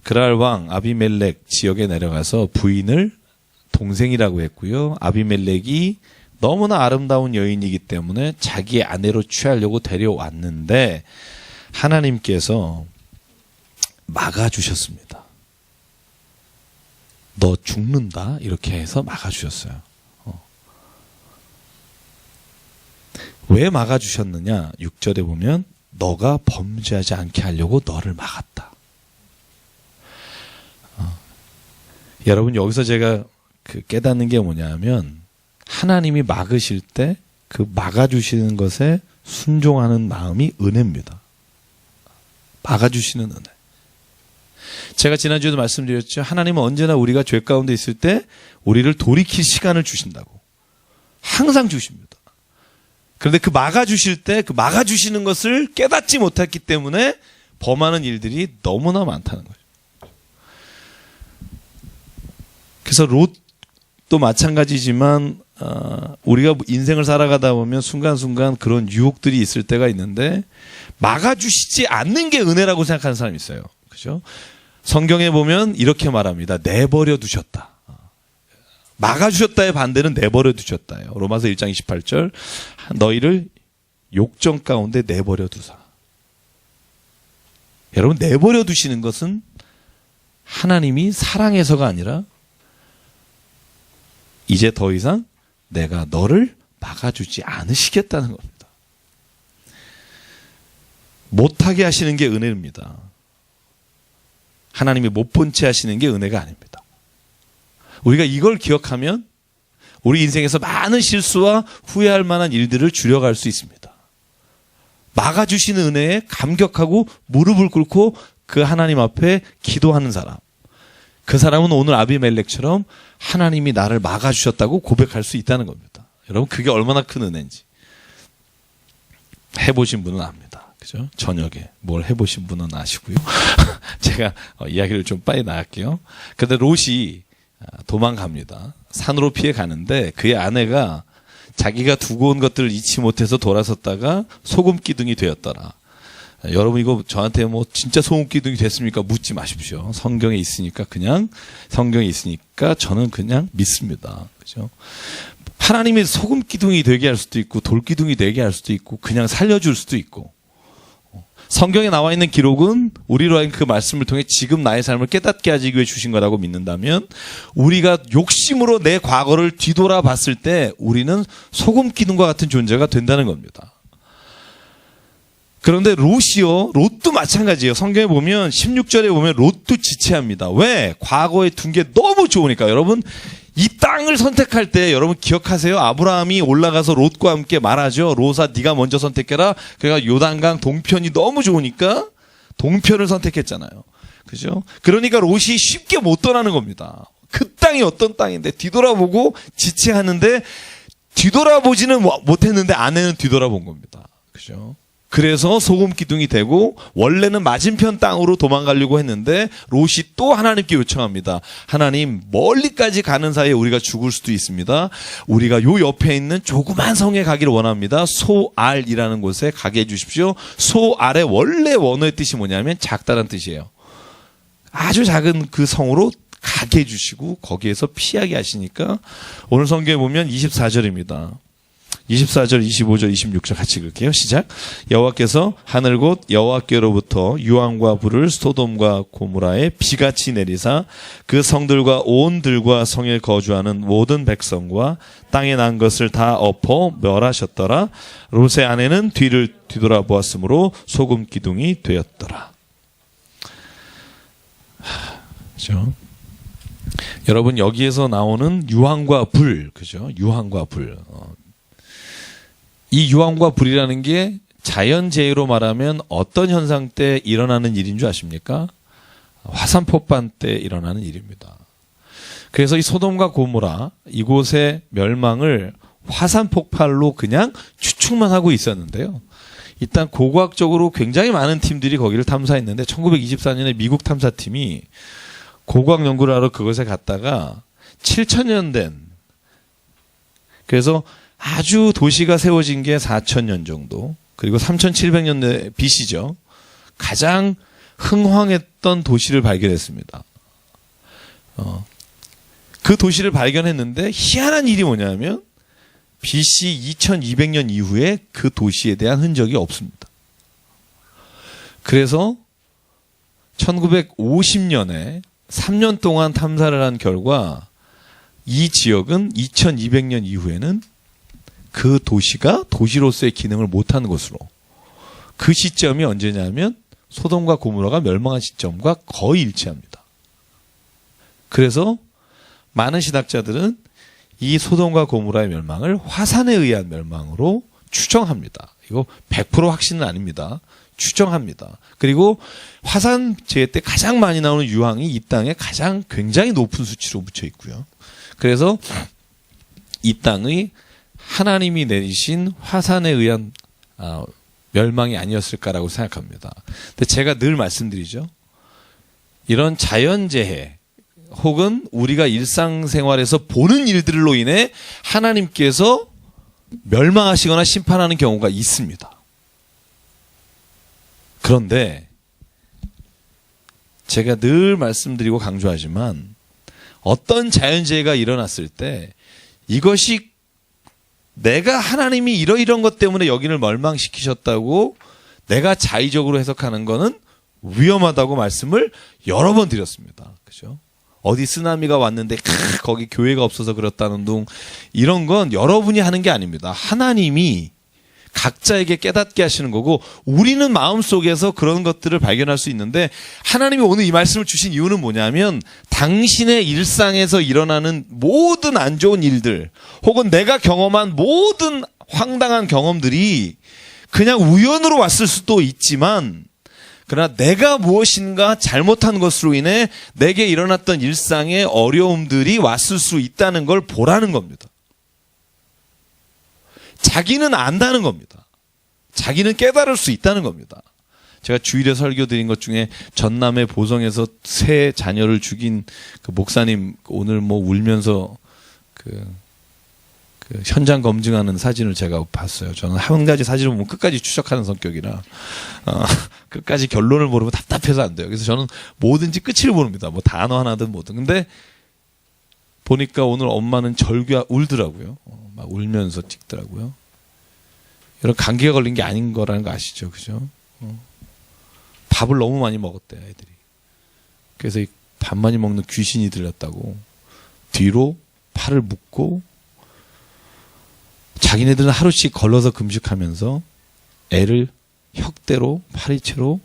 그랄 왕 아비멜렉 지역에 내려가서 부인을 동생이라고 했고요, 아비멜렉이 너무나 아름다운 여인이기 때문에 자기의 아내로 취하려고 데려왔는데 하나님께서 막아주셨습니다. 너 죽는다 이렇게 해서 막아주셨어요. 왜 막아주셨느냐? 6절에 보면 너가 범죄하지 않게 하려고 너를 막았다. 여러분 여기서 제가 깨닫는 게 뭐냐면 하나님이 막으실 때 그 막아주시는 것에 순종하는 마음이 은혜입니다. 막아주시는 은혜. 제가 지난주에도 말씀드렸죠. 하나님은 언제나 우리가 죄 가운데 있을 때 우리를 돌이킬 시간을 주신다고. 항상 주십니다. 그런데 그 막아주실 때 그 막아주시는 것을 깨닫지 못했기 때문에 범하는 일들이 너무나 많다는 거죠. 그래서 롯도 마찬가지지만 우리가 인생을 살아가다 보면 순간순간 그런 유혹들이 있을 때가 있는데 막아주시지 않는 게 은혜라고 생각하는 사람이 있어요. 그죠? 성경에 보면 이렇게 말합니다. 내버려 두셨다. 막아주셨다의 반대는 내버려 두셨다예요. 로마서 1장 28절 너희를 욕정 가운데 내버려 두사. 여러분 내버려 두시는 것은 하나님이 사랑해서가 아니라 이제 더 이상 내가 너를 막아주지 않으시겠다는 겁니다. 못하게 하시는 게 은혜입니다. 하나님이 못 본 채 하시는 게 은혜가 아닙니다. 우리가 이걸 기억하면 우리 인생에서 많은 실수와 후회할 만한 일들을 줄여갈 수 있습니다. 막아주시는 은혜에 감격하고 무릎을 꿇고 그 하나님 앞에 기도하는 사람. 그 사람은 오늘 아비멜렉처럼 하나님이 나를 막아주셨다고 고백할 수 있다는 겁니다. 여러분 그게 얼마나 큰 은혜인지 해보신 분은 압니다. 그죠? 저녁에 뭘 해보신 분은 아시고요. 제가 이야기를 좀 빨리 나갈게요. 근데 롯이 도망갑니다. 산으로 피해 가는데 그의 아내가 자기가 두고 온 것들을 잊지 못해서 돌아섰다가 소금 기둥이 되었더라. 여러분 이거 저한테 뭐 진짜 소금 기둥이 됐습니까? 묻지 마십시오. 성경에 있으니까 저는 그냥 믿습니다. 그죠? 하나님이 소금 기둥이 되게 할 수도 있고 돌 기둥이 되게 할 수도 있고 그냥 살려줄 수도 있고 성경에 나와 있는 기록은 우리로 하여금 그 말씀을 통해 지금 나의 삶을 깨닫게 하기 위해 주신 거라고 믿는다면 우리가 욕심으로 내 과거를 뒤돌아 봤을 때 우리는 소금 기둥과 같은 존재가 된다는 겁니다. 그런데 롯도 마찬가지예요. 성경에 보면 16절에 보면 롯도 지체합니다. 왜? 과거에 둔 게 너무 좋으니까. 여러분 이 땅을 선택할 때 여러분 기억하세요? 아브라함이 올라가서 롯과 함께 말하죠. 롯아 네가 먼저 선택해라. 그러니까 요단강 동편이 너무 좋으니까 동편을 선택했잖아요. 그죠? 그러니까 롯이 쉽게 못 떠나는 겁니다. 그 땅이 어떤 땅인데 뒤돌아보고 지체하는데 뒤돌아보지는 못했는데 아내는 뒤돌아본 겁니다. 그죠? 그래서 소금 기둥이 되고 원래는 맞은편 땅으로 도망가려고 했는데 롯이 또 하나님께 요청합니다. 하나님 멀리까지 가는 사이에 우리가 죽을 수도 있습니다. 우리가 요 옆에 있는 조그만 성에 가기를 원합니다. 소알이라는 곳에 가게 해주십시오. 소알의 원래 원어의 뜻이 뭐냐면 작다는 뜻이에요. 아주 작은 그 성으로 가게 해주시고 거기에서 피하게 하시니까 오늘 성경에 보면 24절입니다. 24절, 25절, 26절 같이 읽을게요. 시작. 여호와께서 하늘 곧 여호와께로부터 유황과 불을 소돔과 고모라에 비같이 내리사 그 성들과 온 들과 성에 거주하는 모든 백성과 땅에 난 것을 다 엎어 멸하셨더라. 롯의 아내는 뒤를 뒤돌아보았으므로 소금 기둥이 되었더라. 그죠? 여러분 여기에서 나오는 유황과 불, 그죠? 유황과 불. 이 유황과 불이라는 게 자연재해로 말하면 어떤 현상 때 일어나는 일인 줄 아십니까? 화산폭발 때 일어나는 일입니다. 그래서 이 소돔과 고모라 이곳의 멸망을 화산폭발로 그냥 추측만 하고 있었는데요. 일단 고고학적으로 굉장히 많은 팀들이 거기를 탐사했는데 1924년에 미국 탐사팀이 고고학 연구를 하러 그것에 갔다가 7,000년 된 그래서 아주 도시가 세워진 게 4,000년 정도 그리고 3,700년 BC죠. 가장 흥황했던 도시를 발견했습니다. 그 도시를 발견했는데 희한한 일이 뭐냐면 BC 2200년 이후에 그 도시에 대한 흔적이 없습니다. 그래서 1950년에 3년 동안 탐사를 한 결과 이 지역은 2200년 이후에는 그 도시가 도시로서의 기능을 못하는 것으로, 그 시점이 언제냐면 소돔과 고모라가 멸망한 시점과 거의 일치합니다. 그래서 많은 신학자들은 이 소돔과 고모라의 멸망을 화산에 의한 멸망으로 추정합니다. 이거 100% 확신은 아닙니다. 추정합니다. 그리고 화산 재해 때 가장 많이 나오는 유황이 이 땅에 가장 굉장히 높은 수치로 묻혀 있고요. 그래서 이 땅의 하나님이 내리신 화산에 의한 멸망이 아니었을까라고 생각합니다. 근데 제가 늘 말씀드리죠. 이런 자연재해 혹은 우리가 일상생활에서 보는 일들로 인해 하나님께서 멸망하시거나 심판하는 경우가 있습니다. 그런데 제가 늘 말씀드리고 강조하지만 어떤 자연재해가 일어났을 때 이것이 내가 하나님이 이러이런 것 때문에 여기를 멸망시키셨다고 내가 자의적으로 해석하는 거는 위험하다고 말씀을 여러 번 드렸습니다. 그죠? 어디 쓰나미가 왔는데 거기 교회가 없어서 그렇다는 둥, 이런 건 여러분이 하는 게 아닙니다. 하나님이 각자에게 깨닫게 하시는 거고, 우리는 마음속에서 그런 것들을 발견할 수 있는데, 하나님이 오늘 이 말씀을 주신 이유는 뭐냐면 당신의 일상에서 일어나는 모든 안 좋은 일들 혹은 내가 경험한 모든 황당한 경험들이 그냥 우연으로 왔을 수도 있지만, 그러나 내가 무엇인가 잘못한 것으로 인해 내게 일어났던 일상의 어려움들이 왔을 수 있다는 걸 보라는 겁니다. 자기는 안다는 겁니다. 자기는 깨달을 수 있다는 겁니다. 제가 주일에 설교 드린 것 중에 전남의 보성에서 세 자녀를 죽인 그 목사님 오늘 뭐 울면서 그 현장 검증하는 사진을 제가 봤어요. 저는 한 가지 사진을 보면 끝까지 추적하는 성격이라 끝까지 결론을 모르면 답답해서 안 돼요. 그래서 저는 뭐든지 끝을 모릅니다. 뭐 단어 하나든 뭐든. 근데 보니까 오늘 엄마는 울더라고요. 막 울면서 찍더라고요. 여러분, 감기가 걸린 게 아닌 거라는 거 아시죠? 그죠? 밥을 너무 많이 먹었대, 애들이. 그래서 이 밥 많이 먹는 귀신이 들렸다고 뒤로 팔을 묶고 자기네들은 하루씩 걸러서 금식하면서 애를 혁대로 파리채로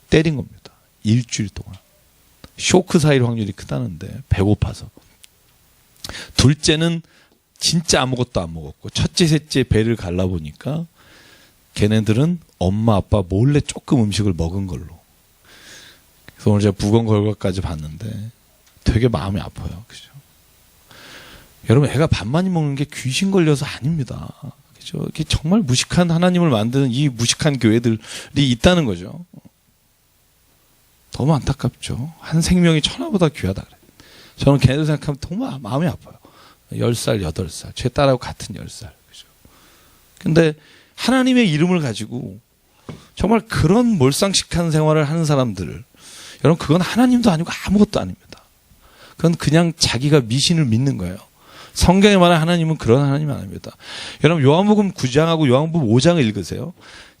때린 겁니다. 일주일 동안. 쇼크 사일 확률이 크다는데 배고파서. 둘째는 진짜 아무것도 안 먹었고, 첫째, 셋째 배를 갈라보니까 걔네들은 엄마, 아빠 몰래 조금 음식을 먹은 걸로. 그래서 오늘 제가 부검 결과까지 봤는데 되게 마음이 아파요. 그죠? 여러분, 애가 밥 많이 먹는 게 귀신 걸려서 아닙니다. 그죠? 이게 정말 무식한 하나님을 만드는 이 무식한 교회들이 있다는 거죠. 너무 안타깝죠. 한 생명이 천하보다 귀하다 그래. 저는 걔네들 생각하면 정말 마음이 아파요. 10살, 8살. 제 딸하고 같은 10살. 그죠? 근데 하나님의 이름을 가지고 정말 그런 몰상식한 생활을 하는 사람들, 여러분, 그건 하나님도 아니고 아무것도 아닙니다. 그건 그냥 자기가 미신을 믿는 거예요. 성경에 말하는 하나님은 그런 하나님이 아닙니다. 여러분, 요한복음 9장하고 요한복음 5장을 읽으세요.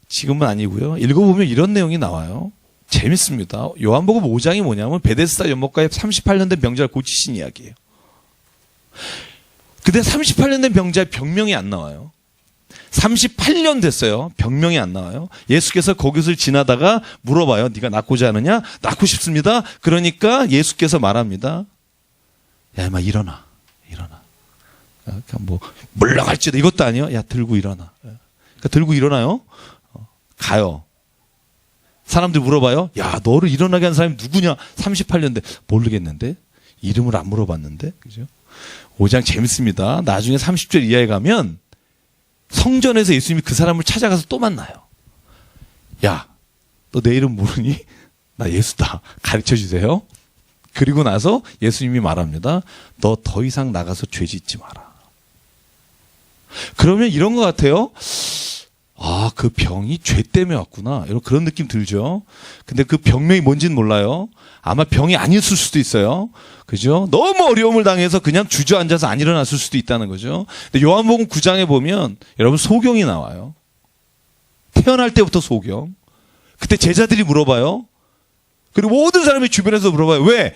지금은 아니고요. 읽어보면 이런 내용이 나와요. 재밌습니다. 요한복음 5장이 뭐냐면 베데스다 연못가에 38년 된 병자를 고치신 이야기예요. 근데 38년 된 병자의 병명이 안 나와요. 38년 됐어요. 병명이 안 나와요. 예수께서 거기서 지나다가 물어봐요. 네가 낫고자 하느냐? 낫고 싶습니다. 그러니까 예수께서 말합니다. 야, 임마, 일어나. 뭐 물러갈지도 이것도 아니에요. 야, 들고 일어나. 그러니까 들고 일어나요. 가요. 사람들 물어봐요. 야, 너를 일어나게 한 사람이 누구냐? 38년 돼. 모르겠는데. 이름을 안 물어봤는데. 그죠? 5장 재밌습니다. 나중에 30절 이하에 가면 성전에서 예수님이 그 사람을 찾아가서 또 만나요. 야, 너 내 이름 모르니? 나 예수다. 가르쳐 주세요. 그리고 나서 예수님이 말합니다. 너 더 이상 나가서 죄 짓지 마라. 그러면 이런 것 같아요. 아, 그 병이 죄 때문에 왔구나. 이런 그런 느낌 들죠. 근데 그 병명이 뭔지는 몰라요. 아마 병이 아니었을 수도 있어요. 그죠? 너무 어려움을 당해서 그냥 주저앉아서 안 일어났을 수도 있다는 거죠. 근데 요한복음 9장에 보면 여러분 소경이 나와요. 태어날 때부터 소경. 그때 제자들이 물어봐요. 그리고 모든 사람이 주변에서 물어봐요. 왜?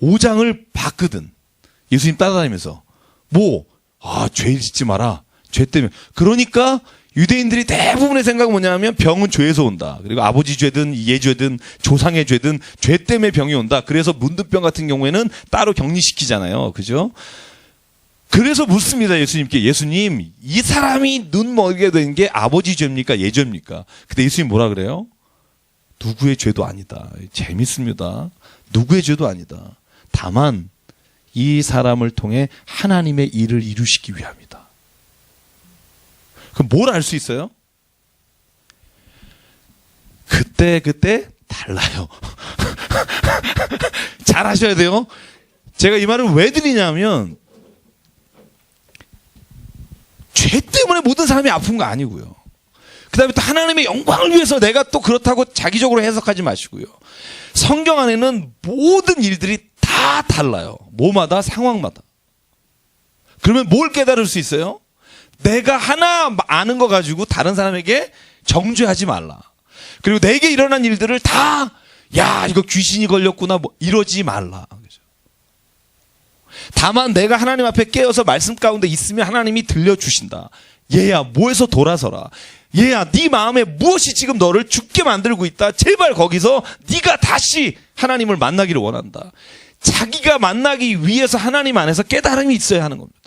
5장을 봤거든. 예수님 따라다니면서. 죄 짓지 마라. 죄 때문에. 그러니까 유대인들이 대부분의 생각은 뭐냐면 병은 죄에서 온다. 그리고 아버지 죄든 얘 죄든 조상의 죄든 죄 때문에 병이 온다. 그래서 문둥병 같은 경우에는 따로 격리시키잖아요. 그죠? 그래서 묻습니다. 예수님께. 예수님, 이 사람이 눈 멀게 된 게 아버지 죄입니까? 얘 죄입니까? 근데 예수님 뭐라 그래요? 누구의 죄도 아니다. 재밌습니다. 누구의 죄도 아니다. 다만 이 사람을 통해 하나님의 일을 이루시기 위함이다. 그럼 뭘 알 수 있어요? 그때 달라요. 잘 하셔야 돼요. 제가 이 말을 왜 드리냐면 죄 때문에 모든 사람이 아픈 거 아니고요. 그 다음에 또 하나님의 영광을 위해서 내가 또 그렇다고 자기적으로 해석하지 마시고요. 성경 안에는 모든 일들이 다 달라요. 뭐마다 상황마다. 그러면 뭘 깨달을 수 있어요? 내가 하나 아는 거 가지고 다른 사람에게 정죄하지 말라. 그리고 내게 일어난 일들을 다 이거 귀신이 걸렸구나 이러지 말라. 다만 내가 하나님 앞에 깨어서 말씀 가운데 있으면 하나님이 들려주신다. 얘야 뭐에서 돌아서라. 얘야 네 마음에 무엇이 지금 너를 죽게 만들고 있다. 제발 거기서 네가 다시 하나님을 만나기를 원한다. 자기가 만나기 위해서 하나님 안에서 깨달음이 있어야 하는 겁니다.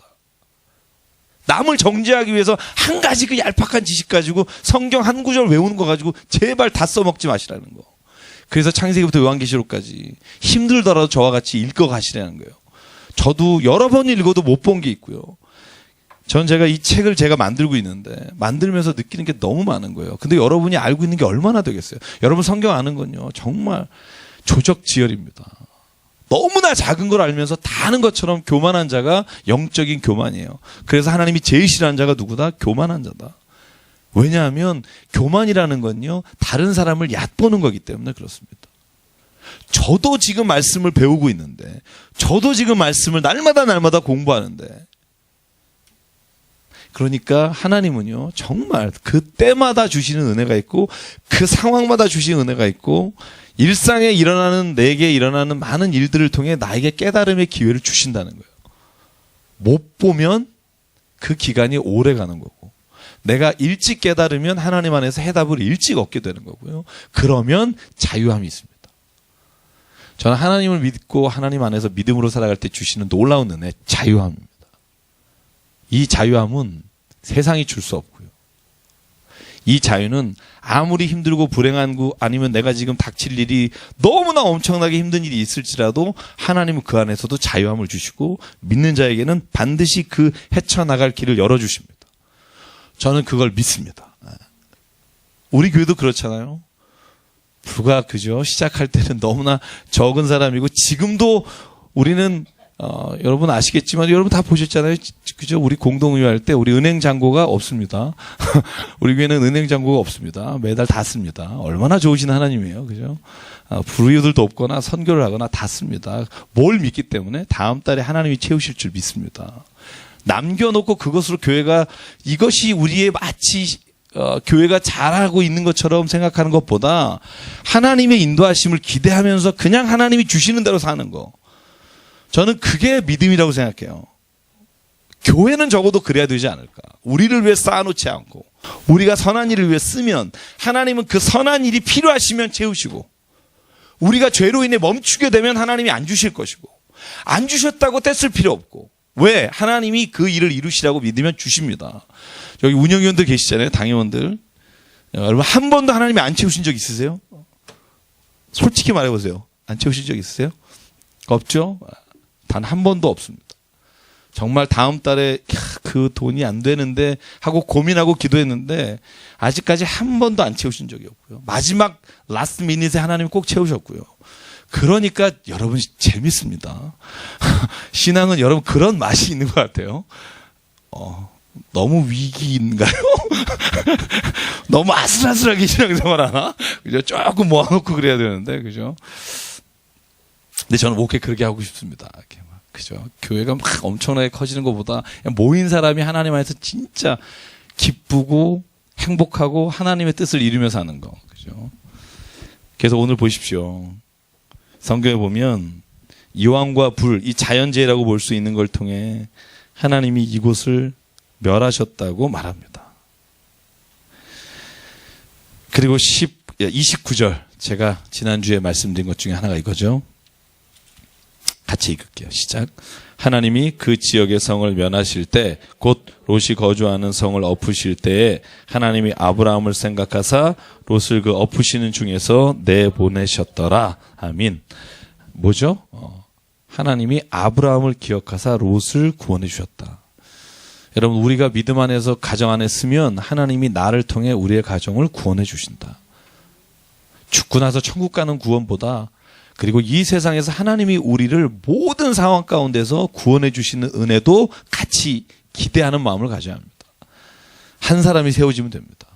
남을 정죄하기 위해서 한 가지 그 얄팍한 지식 가지고 성경 한 구절 외우는 거 가지고 제발 다 써먹지 마시라는 거. 그래서 창세기부터 요한계시록까지 힘들더라도 저와 같이 읽어 가시라는 거예요. 저도 여러 번 읽어도 못 본 게 있고요. 전 제가 이 책을 제가 만들고 있는데 만들면서 느끼는 게 너무 많은 거예요. 근데 여러분이 알고 있는 게 얼마나 되겠어요. 여러분 성경 아는 건요 정말 조적지열입니다. 너무나 작은 걸 알면서 다 아는 것처럼 교만한 자가 영적인 교만이에요. 그래서 하나님이 제일 싫어하는 자가 누구다? 교만한 자다. 왜냐하면 교만이라는 건요 다른 사람을 얕보는 거기 때문에 그렇습니다. 저도 지금 말씀을 배우고 있는데, 저도 지금 말씀을 날마다 공부하는데, 그러니까 하나님은요 정말 그 때마다 주시는 은혜가 있고 그 상황마다 주시는 은혜가 있고 일상에 일어나는 내게 일어나는 많은 일들을 통해 나에게 깨달음의 기회를 주신다는 거예요. 못 보면 그 기간이 오래 가는 거고 내가 일찍 깨달으면 하나님 안에서 해답을 일찍 얻게 되는 거고요. 그러면 자유함이 있습니다. 저는 하나님을 믿고 하나님 안에서 믿음으로 살아갈 때 주시는 놀라운 은혜, 자유함입니다. 이 자유함은 세상이 줄 수 없고요. 이 자유는 아무리 힘들고 불행한 거 아니면 내가 지금 닥칠 일이 너무나 엄청나게 힘든 일이 있을지라도 하나님은 그 안에서도 자유함을 주시고 믿는 자에게는 반드시 그 헤쳐나갈 길을 열어주십니다. 저는 그걸 믿습니다. 우리 교회도 그렇잖아요. 그죠? 시작할 때는 너무나 적은 사람이고 지금도 우리는 여러분 아시겠지만 여러분 다 보셨잖아요. 그죠? 우리 공동의회 할 때 우리 은행 잔고가 없습니다. 우리 교회는 은행 잔고가 없습니다. 매달 다 씁니다. 얼마나 좋으신 하나님이에요. 그죠? 불우이들도 없거나 선교를 하거나 다 씁니다. 뭘 믿기 때문에 다음 달에 하나님이 채우실 줄 믿습니다. 남겨놓고 그것으로 교회가 이것이 우리의 마치 교회가 잘하고 있는 것처럼 생각하는 것보다 하나님의 인도하심을 기대하면서 그냥 하나님이 주시는 대로 사는 거. 저는 그게 믿음이라고 생각해요. 교회는 적어도 그래야 되지 않을까. 우리를 위해 쌓아놓지 않고 우리가 선한 일을 위해 쓰면 하나님은 그 선한 일이 필요하시면 채우시고 우리가 죄로 인해 멈추게 되면 하나님이 안 주실 것이고 안 주셨다고 떼쓸 필요 없고 왜? 하나님이 그 일을 이루시라고 믿으면 주십니다. 여기 운영위원들 계시잖아요. 당회원들. 여러분 한 번도 하나님이 안 채우신 적 있으세요? 솔직히 말해보세요. 안 채우신 적 있으세요? 없죠? 단 한 번도 없습니다. 정말 다음 달에 그 돈이 안 되는데 하고 고민하고 기도했는데 아직까지 한 번도 안 채우신 적이 없고요. 마지막 라스트 미닛에 하나님이 꼭 채우셨고요. 그러니까 여러분 재밌습니다. 신앙은 여러분 그런 맛이 있는 것 같아요. 너무 위기인가요? 너무 아슬아슬하게 신앙생활 하나? 그죠? 조금 모아놓고 그래야 되는데, 그죠? 근데 저는 목회 그렇게 하고 싶습니다. 이렇게 막, 그죠? 교회가 막 엄청나게 커지는 것보다 모인 사람이 하나님 안에서 진짜 기쁘고 행복하고 하나님의 뜻을 이루며 사는 거, 그죠? 그래서 오늘 보십시오. 성경에 보면 이왕과 불, 이 자연재해라고 볼 수 있는 걸 통해 하나님이 이곳을 멸하셨다고 말합니다. 그리고 29절, 제가 지난주에 말씀드린 것 중에 하나가 이거죠. 같이 읽을게요. 시작. 하나님이 그 지역의 성을 면하실 때, 곧 롯이 거주하는 성을 엎으실 때에 하나님이 아브라함을 생각하사 롯을 그 엎으시는 중에서 내보내셨더라. 아민. 뭐죠? 하나님이 아브라함을 기억하사 롯을 구원해 주셨다. 여러분, 우리가 믿음 안에서 가정 안에 쓰면 하나님이 나를 통해 우리의 가정을 구원해 주신다. 죽고 나서 천국 가는 구원보다, 그리고 이 세상에서 하나님이 우리를 모든 상황 가운데서 구원해 주시는 은혜도 같이 기대하는 마음을 가져야 합니다. 한 사람이 세워지면 됩니다.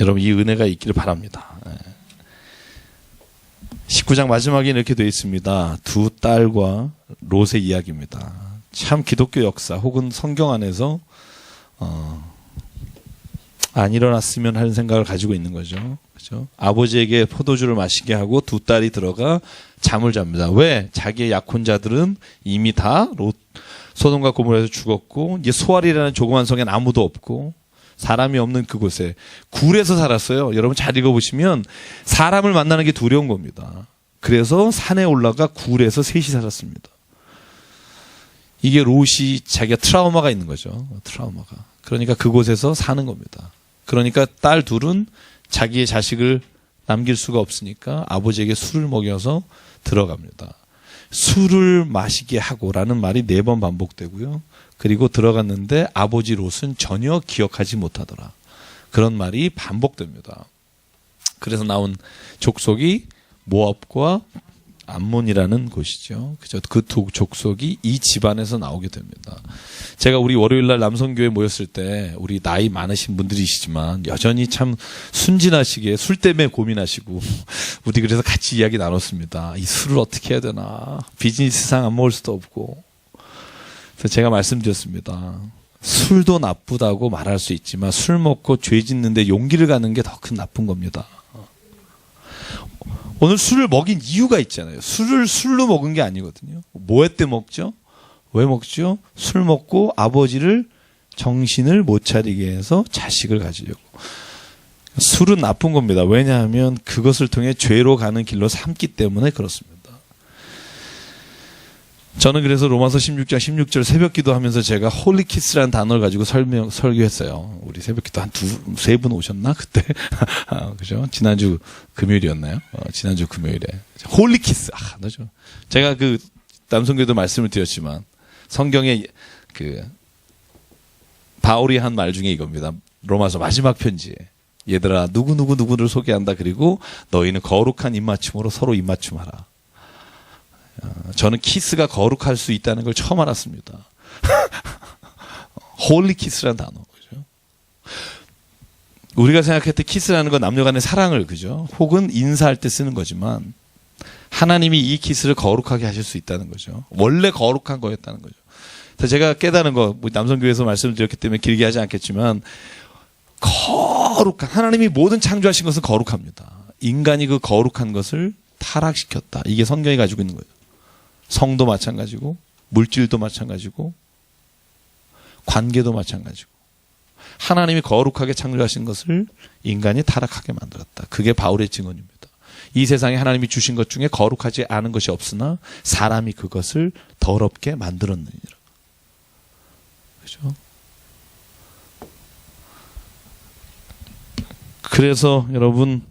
여러분, 이 은혜가 있기를 바랍니다. 19장 마지막에 이렇게 되어 있습니다. 두 딸과 롯의 이야기입니다. 참 기독교 역사 혹은 성경 안에서 안 일어났으면 하는 생각을 가지고 있는 거죠. 그렇죠? 아버지에게 포도주를 마시게 하고 두 딸이 들어가 잠을 잡니다. 왜? 자기의 약혼자들은 이미 다 소돔과 고모라에서 죽었고, 이제 소알이라는 조그만 성엔 아무도 없고 사람이 없는 그곳에 굴에서 살았어요. 여러분 잘 읽어보시면 사람을 만나는 게 두려운 겁니다. 그래서 산에 올라가 굴에서 셋이 살았습니다. 이게 롯이 자기가 트라우마가 있는 거죠. 트라우마가. 그러니까 그곳에서 사는 겁니다. 그러니까 딸 둘은 자기의 자식을 남길 수가 없으니까 아버지에게 술을 먹여서 들어갑니다. 술을 마시게 하고라는 말이 4번 반복되고요. 그리고 들어갔는데 아버지 롯은 전혀 기억하지 못하더라. 그런 말이 반복됩니다. 그래서 나온 족속이 모압과 암몬이라는 곳이죠. 그죠? 그 두 족속이 이 집안에서 나오게 됩니다. 제가 우리 월요일날 남성교회 모였을 때 우리 나이 많으신 분들이시지만 여전히 참 순진하시게 술 때문에 고민하시고 우리 그래서 같이 이야기 나눴습니다. 이 술을 어떻게 해야 되나. 비즈니스상 안 먹을 수도 없고. 그래서 제가 말씀드렸습니다. 술도 나쁘다고 말할 수 있지만 술 먹고 죄 짓는데 용기를 가는 게 더 큰 나쁜 겁니다. 오늘 술을 먹인 이유가 있잖아요. 술을 술로 먹은 게 아니거든요. 뭐 할 때 먹죠? 왜 먹죠? 술 먹고 아버지를 정신을 못 차리게 해서 자식을 가지려고. 술은 나쁜 겁니다. 왜냐하면 그것을 통해 죄로 가는 길로 삼기 때문에 그렇습니다. 저는 그래서 로마서 16장 16절 새벽기도 하면서 제가 홀리키스라는 단어를 가지고 설교했어요. 우리 새벽기도 한 세 분 오셨나? 그때? 그죠? 지난주 금요일이었나요? 지난주 금요일에. 홀리키스. 맞죠. 제가 그 남성교회도 말씀을 드렸지만 성경에 그 바울이 한 말 중에 이겁니다. 로마서 마지막 편지에. 얘들아, 누구누구를 소개한다. 그리고 너희는 거룩한 입맞춤으로 서로 입맞춤하라. 저는 키스가 거룩할 수 있다는 걸 처음 알았습니다. 홀리 키스라는 단어. 그죠? 우리가 생각했을 때 키스라는 건 남녀 간의 사랑을, 그죠? 혹은 인사할 때 쓰는 거지만 하나님이 이 키스를 거룩하게 하실 수 있다는 거죠. 원래 거룩한 거였다는 거죠. 그래서 제가 깨달은 거, 남성교회에서 말씀을 드렸기 때문에 길게 하지 않겠지만 거룩한, 하나님이 모든 창조하신 것은 거룩합니다. 인간이 그 거룩한 것을 타락시켰다. 이게 성경이 가지고 있는 거예요. 성도 마찬가지고 물질도 마찬가지고 관계도 마찬가지고 하나님이 거룩하게 창조하신 것을 인간이 타락하게 만들었다. 그게 바울의 증언입니다. 이 세상에 하나님이 주신 것 중에 거룩하지 않은 것이 없으나 사람이 그것을 더럽게 만들었느니라. 그렇죠? 그래서 여러분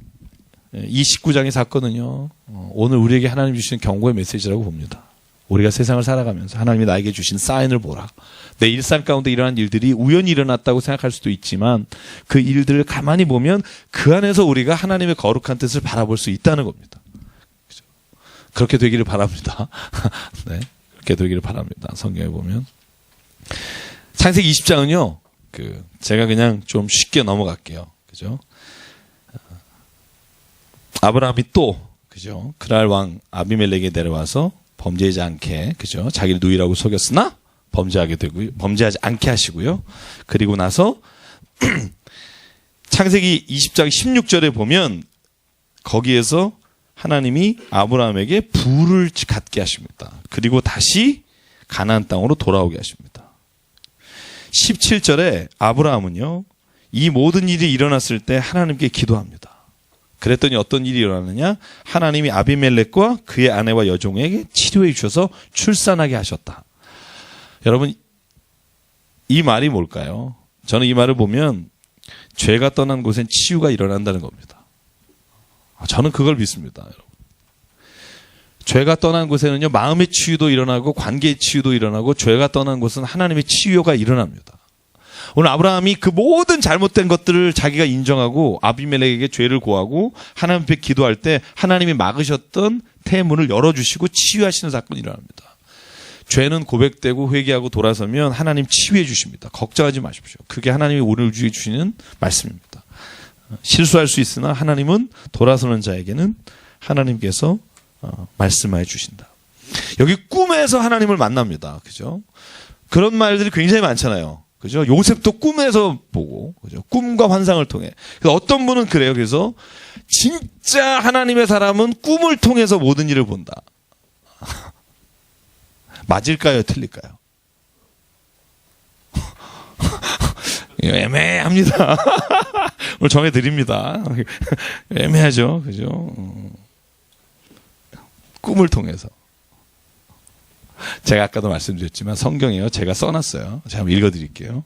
이 19장의 사건은요, 오늘 우리에게 하나님 주시는 경고의 메시지라고 봅니다. 우리가 세상을 살아가면서 하나님이 나에게 주신 사인을 보라. 내 일상 가운데 일어난 일들이 우연히 일어났다고 생각할 수도 있지만 그 일들을 가만히 보면 그 안에서 우리가 하나님의 거룩한 뜻을 바라볼 수 있다는 겁니다. 그렇죠? 그렇게 되기를 바랍니다. 네, 그렇게 되기를 바랍니다. 성경에 보면. 창세기 20장은요, 제가 그냥 좀 쉽게 넘어갈게요. 그죠? 아브라함이 또, 그죠? 그랄 왕 아비멜렉에 내려와서 범죄하지 않게, 그죠? 자기를 누이라고 속였으나 범죄하지 않게 하시고요. 그리고 나서 창세기 20장 16절에 보면 거기에서 하나님이 아브라함에게 부를 갖게 하십니다. 그리고 다시 가나안 땅으로 돌아오게 하십니다. 17절에 아브라함은요, 이 모든 일이 일어났을 때 하나님께 기도합니다. 그랬더니 어떤 일이 일어나느냐? 하나님이 아비멜렉과 그의 아내와 여종에게 치료해 주셔서 출산하게 하셨다. 여러분, 이 말이 뭘까요? 저는 이 말을 보면 죄가 떠난 곳엔 치유가 일어난다는 겁니다. 저는 그걸 믿습니다. 여러분. 죄가 떠난 곳에는요, 마음의 치유도 일어나고 관계의 치유도 일어나고, 죄가 떠난 곳은 하나님의 치유가 일어납니다. 오늘 아브라함이 그 모든 잘못된 것들을 자기가 인정하고 아비멜렉에게 죄를 고하고 하나님 앞에 기도할 때 하나님이 막으셨던 태문을 열어주시고 치유하시는 사건이 일어납니다. 죄는 고백되고 회개하고 돌아서면 하나님 치유해 주십니다. 걱정하지 마십시오. 그게 하나님이 오늘 주시는 말씀입니다. 실수할 수 있으나 하나님은 돌아서는 자에게는 하나님께서 말씀해 주신다. 여기 꿈에서 하나님을 만납니다. 그죠? 그런 말들이 굉장히 많잖아요. 그죠? 요셉도 꿈에서 보고, 그죠? 꿈과 환상을 통해. 그래서 어떤 분은 그래요. 그래서 진짜 하나님의 사람은 꿈을 통해서 모든 일을 본다. 맞을까요? 틀릴까요? 애매합니다. 오늘 정해드립니다. 애매하죠. 그죠? 꿈을 통해서. 제가 아까도 말씀드렸지만 성경이요, 제가 써놨어요. 제가 한번 읽어드릴게요.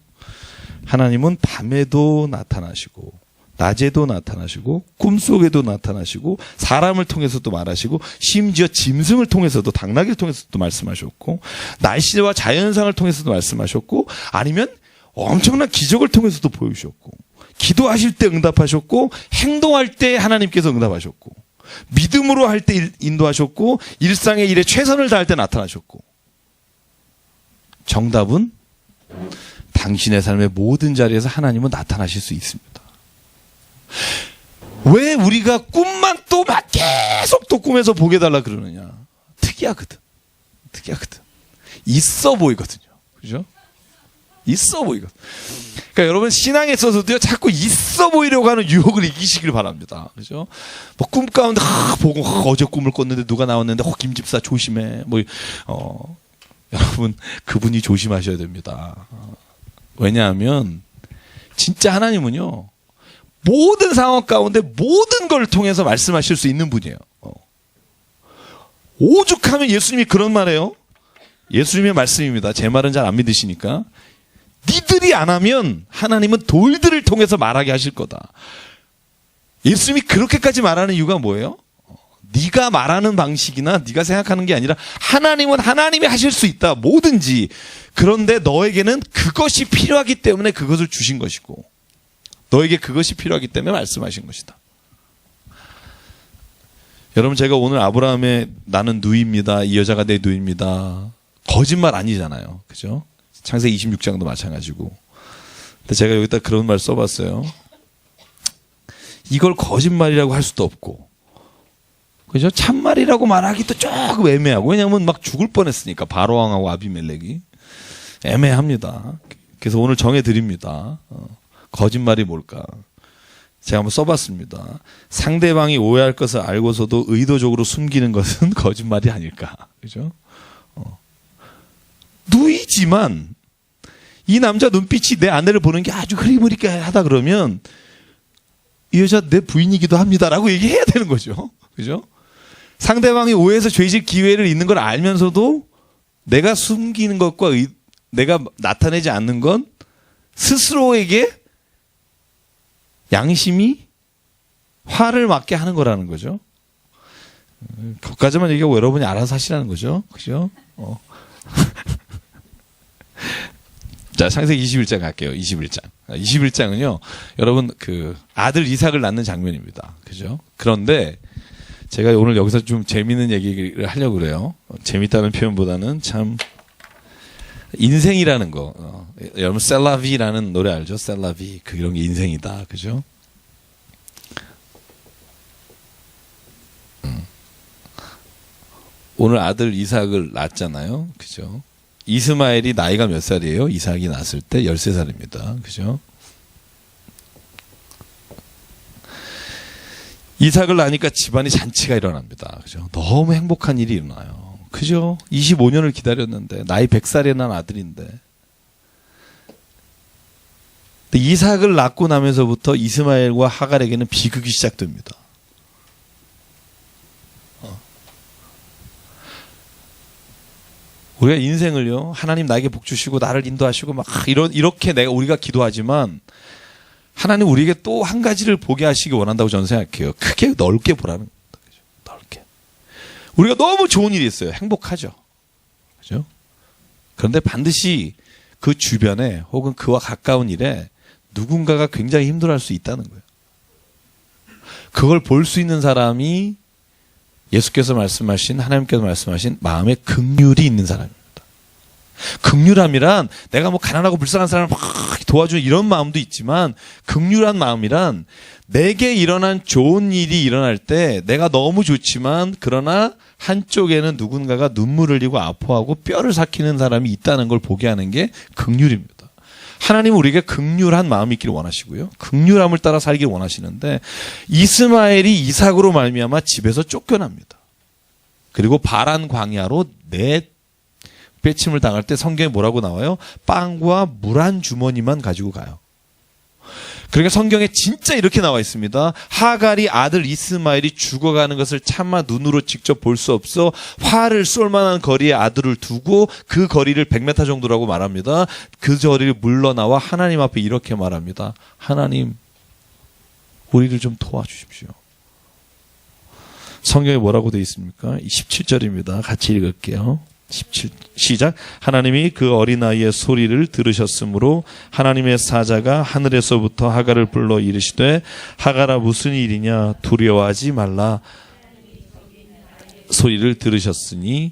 하나님은 밤에도 나타나시고 낮에도 나타나시고 꿈속에도 나타나시고 사람을 통해서도 말하시고 심지어 짐승을 통해서도, 당나귀를 통해서도 말씀하셨고 날씨와 자연상을 통해서도 말씀하셨고 아니면 엄청난 기적을 통해서도 보여주셨고 기도하실 때 응답하셨고 행동할 때 하나님께서 응답하셨고 믿음으로 할 때 인도하셨고 일상의 일에 최선을 다할 때 나타나셨고, 정답은 당신의 삶의 모든 자리에서 하나님은 나타나실 수 있습니다. 왜 우리가 꿈만 또 막 계속 또 꿈에서 보게 달라 그러느냐? 특이하거든. 있어 보이거든요. 그죠? 있어 보이거든. 그러니까 여러분, 신앙에 있어서도요, 자꾸 있어 보이려고 하는 유혹을 이기시길 바랍니다. 그죠? 뭐, 꿈 가운데, 보고, 어제 꿈을 꿨는데 누가 나왔는데, 김집사 조심해. 여러분, 그분이 조심하셔야 됩니다. 왜냐하면, 진짜 하나님은요, 모든 상황 가운데 모든 걸 통해서 말씀하실 수 있는 분이에요. 오죽하면 예수님이 그런 말해요. 예수님의 말씀입니다. 제 말은 잘 안 믿으시니까. 니들이 안 하면 하나님은 돌들을 통해서 말하게 하실 거다. 예수님이 그렇게까지 말하는 이유가 뭐예요? 네가 말하는 방식이나 네가 생각하는 게 아니라 하나님은 하나님이 하실 수 있다. 뭐든지. 그런데 너에게는 그것이 필요하기 때문에 그것을 주신 것이고 너에게 그것이 필요하기 때문에 말씀하신 것이다. 여러분, 제가 오늘 아브라함의 나는 누이입니다. 이 여자가 내 누이입니다. 거짓말 아니잖아요. 그죠? 창세기 26장도 마찬가지고. 근데 제가 여기다 그런 말 써봤어요. 이걸 거짓말이라고 할 수도 없고, 그죠? 참말이라고 말하기도 조금 애매하고, 왜냐하면 막 죽을 뻔했으니까 바로왕하고 아비멜렉이 애매합니다. 그래서 오늘 정해드립니다. 거짓말이 뭘까? 제가 한번 써봤습니다. 상대방이 오해할 것을 알고서도 의도적으로 숨기는 것은 거짓말이 아닐까? 그죠? 누이지만 이 남자 눈빛이 내 아내를 보는 게 아주 흐리무리게 하다 그러면 이 여자 내 부인이기도 합니다라고 얘기해야 되는 거죠. 그죠? 상대방이 오해해서 죄질 기회를 있는 걸 알면서도 내가 숨기는 것과 내가 나타내지 않는 건 스스로에게 양심이 화를 맞게 하는 거라는 거죠. 거기까지만 얘기하고 여러분이 알아서 하시라는 거죠. 그죠? 자, 창세기 21장 갈게요. 21장. 21장은요, 여러분, 아들 이삭을 낳는 장면입니다. 그죠? 그런데, 제가 오늘 여기서 좀 재밌는 얘기를 하려고 그래요. 재밌다는 표현보다는 참, 인생이라는 거. 여러분 셀라비라는 노래 알죠? 셀라비. 그런 게 인생이다. 그죠? 오늘 아들 이삭을 낳았잖아요. 그죠? 이스마엘이 나이가 몇 살이에요? 이삭이 낳았을 때 13살입니다. 그죠? 이삭을 낳으니까 집안이 잔치가 일어납니다. 그죠? 너무 행복한 일이 일어나요. 그죠? 25년을 기다렸는데, 나이 100살에 난 아들인데. 이삭을 낳고 나면서부터 이스마엘과 하갈에게는 비극이 시작됩니다. 우리가 인생을요, 하나님 나에게 복 주시고 나를 인도하시고 막 이렇게 우리가 기도하지만 하나님 우리에게 또 한 가지를 보게 하시기 원한다고 저는 생각해요. 크게 넓게 보라는 겁니다. 넓게. 우리가 너무 좋은 일이 있어요. 행복하죠. 그죠? 그런데 반드시 그 주변에 혹은 그와 가까운 일에 누군가가 굉장히 힘들어할 수 있다는 거예요. 그걸 볼 수 있는 사람이 예수께서 말씀하신, 하나님께서 말씀하신 마음에 긍휼이 있는 사람입니다. 긍휼함이란 내가 뭐 가난하고 불쌍한 사람을 막 도와주는 이런 마음도 있지만, 긍휼한 마음이란 내게 일어난 좋은 일이 일어날 때 내가 너무 좋지만 그러나 한쪽에는 누군가가 눈물을 흘리고 아파하고 뼈를 삭히는 사람이 있다는 걸 보게 하는 게 긍휼입니다. 하나님은 우리에게 긍휼한 마음이 있기를 원하시고요. 긍휼함을 따라 살기를 원하시는데, 이스마엘이 이삭으로 말미암아 집에서 쫓겨납니다. 그리고 바란 광야로 내배침을 당할 때 성경에 뭐라고 나와요? 빵과 물 한 주머니만 가지고 가요. 그러니까 성경에 진짜 이렇게 나와 있습니다. 하갈이 아들 이스마엘이 죽어가는 것을 차마 눈으로 직접 볼 수 없어 화를 쏠 만한 거리에 아들을 두고 그 거리를 100m 정도라고 말합니다. 그 거리를 물러나와 하나님 앞에 이렇게 말합니다. 하나님, 우리를 좀 도와주십시오. 성경에 뭐라고 되어 있습니까? 17절입니다. 같이 읽을게요. 17 시작. 하나님이 그 어린아이의 소리를 들으셨으므로 하나님의 사자가 하늘에서부터 하갈을 불러 이르시되, 하갈아 무슨 일이냐, 두려워하지 말라. 소리를 들으셨으니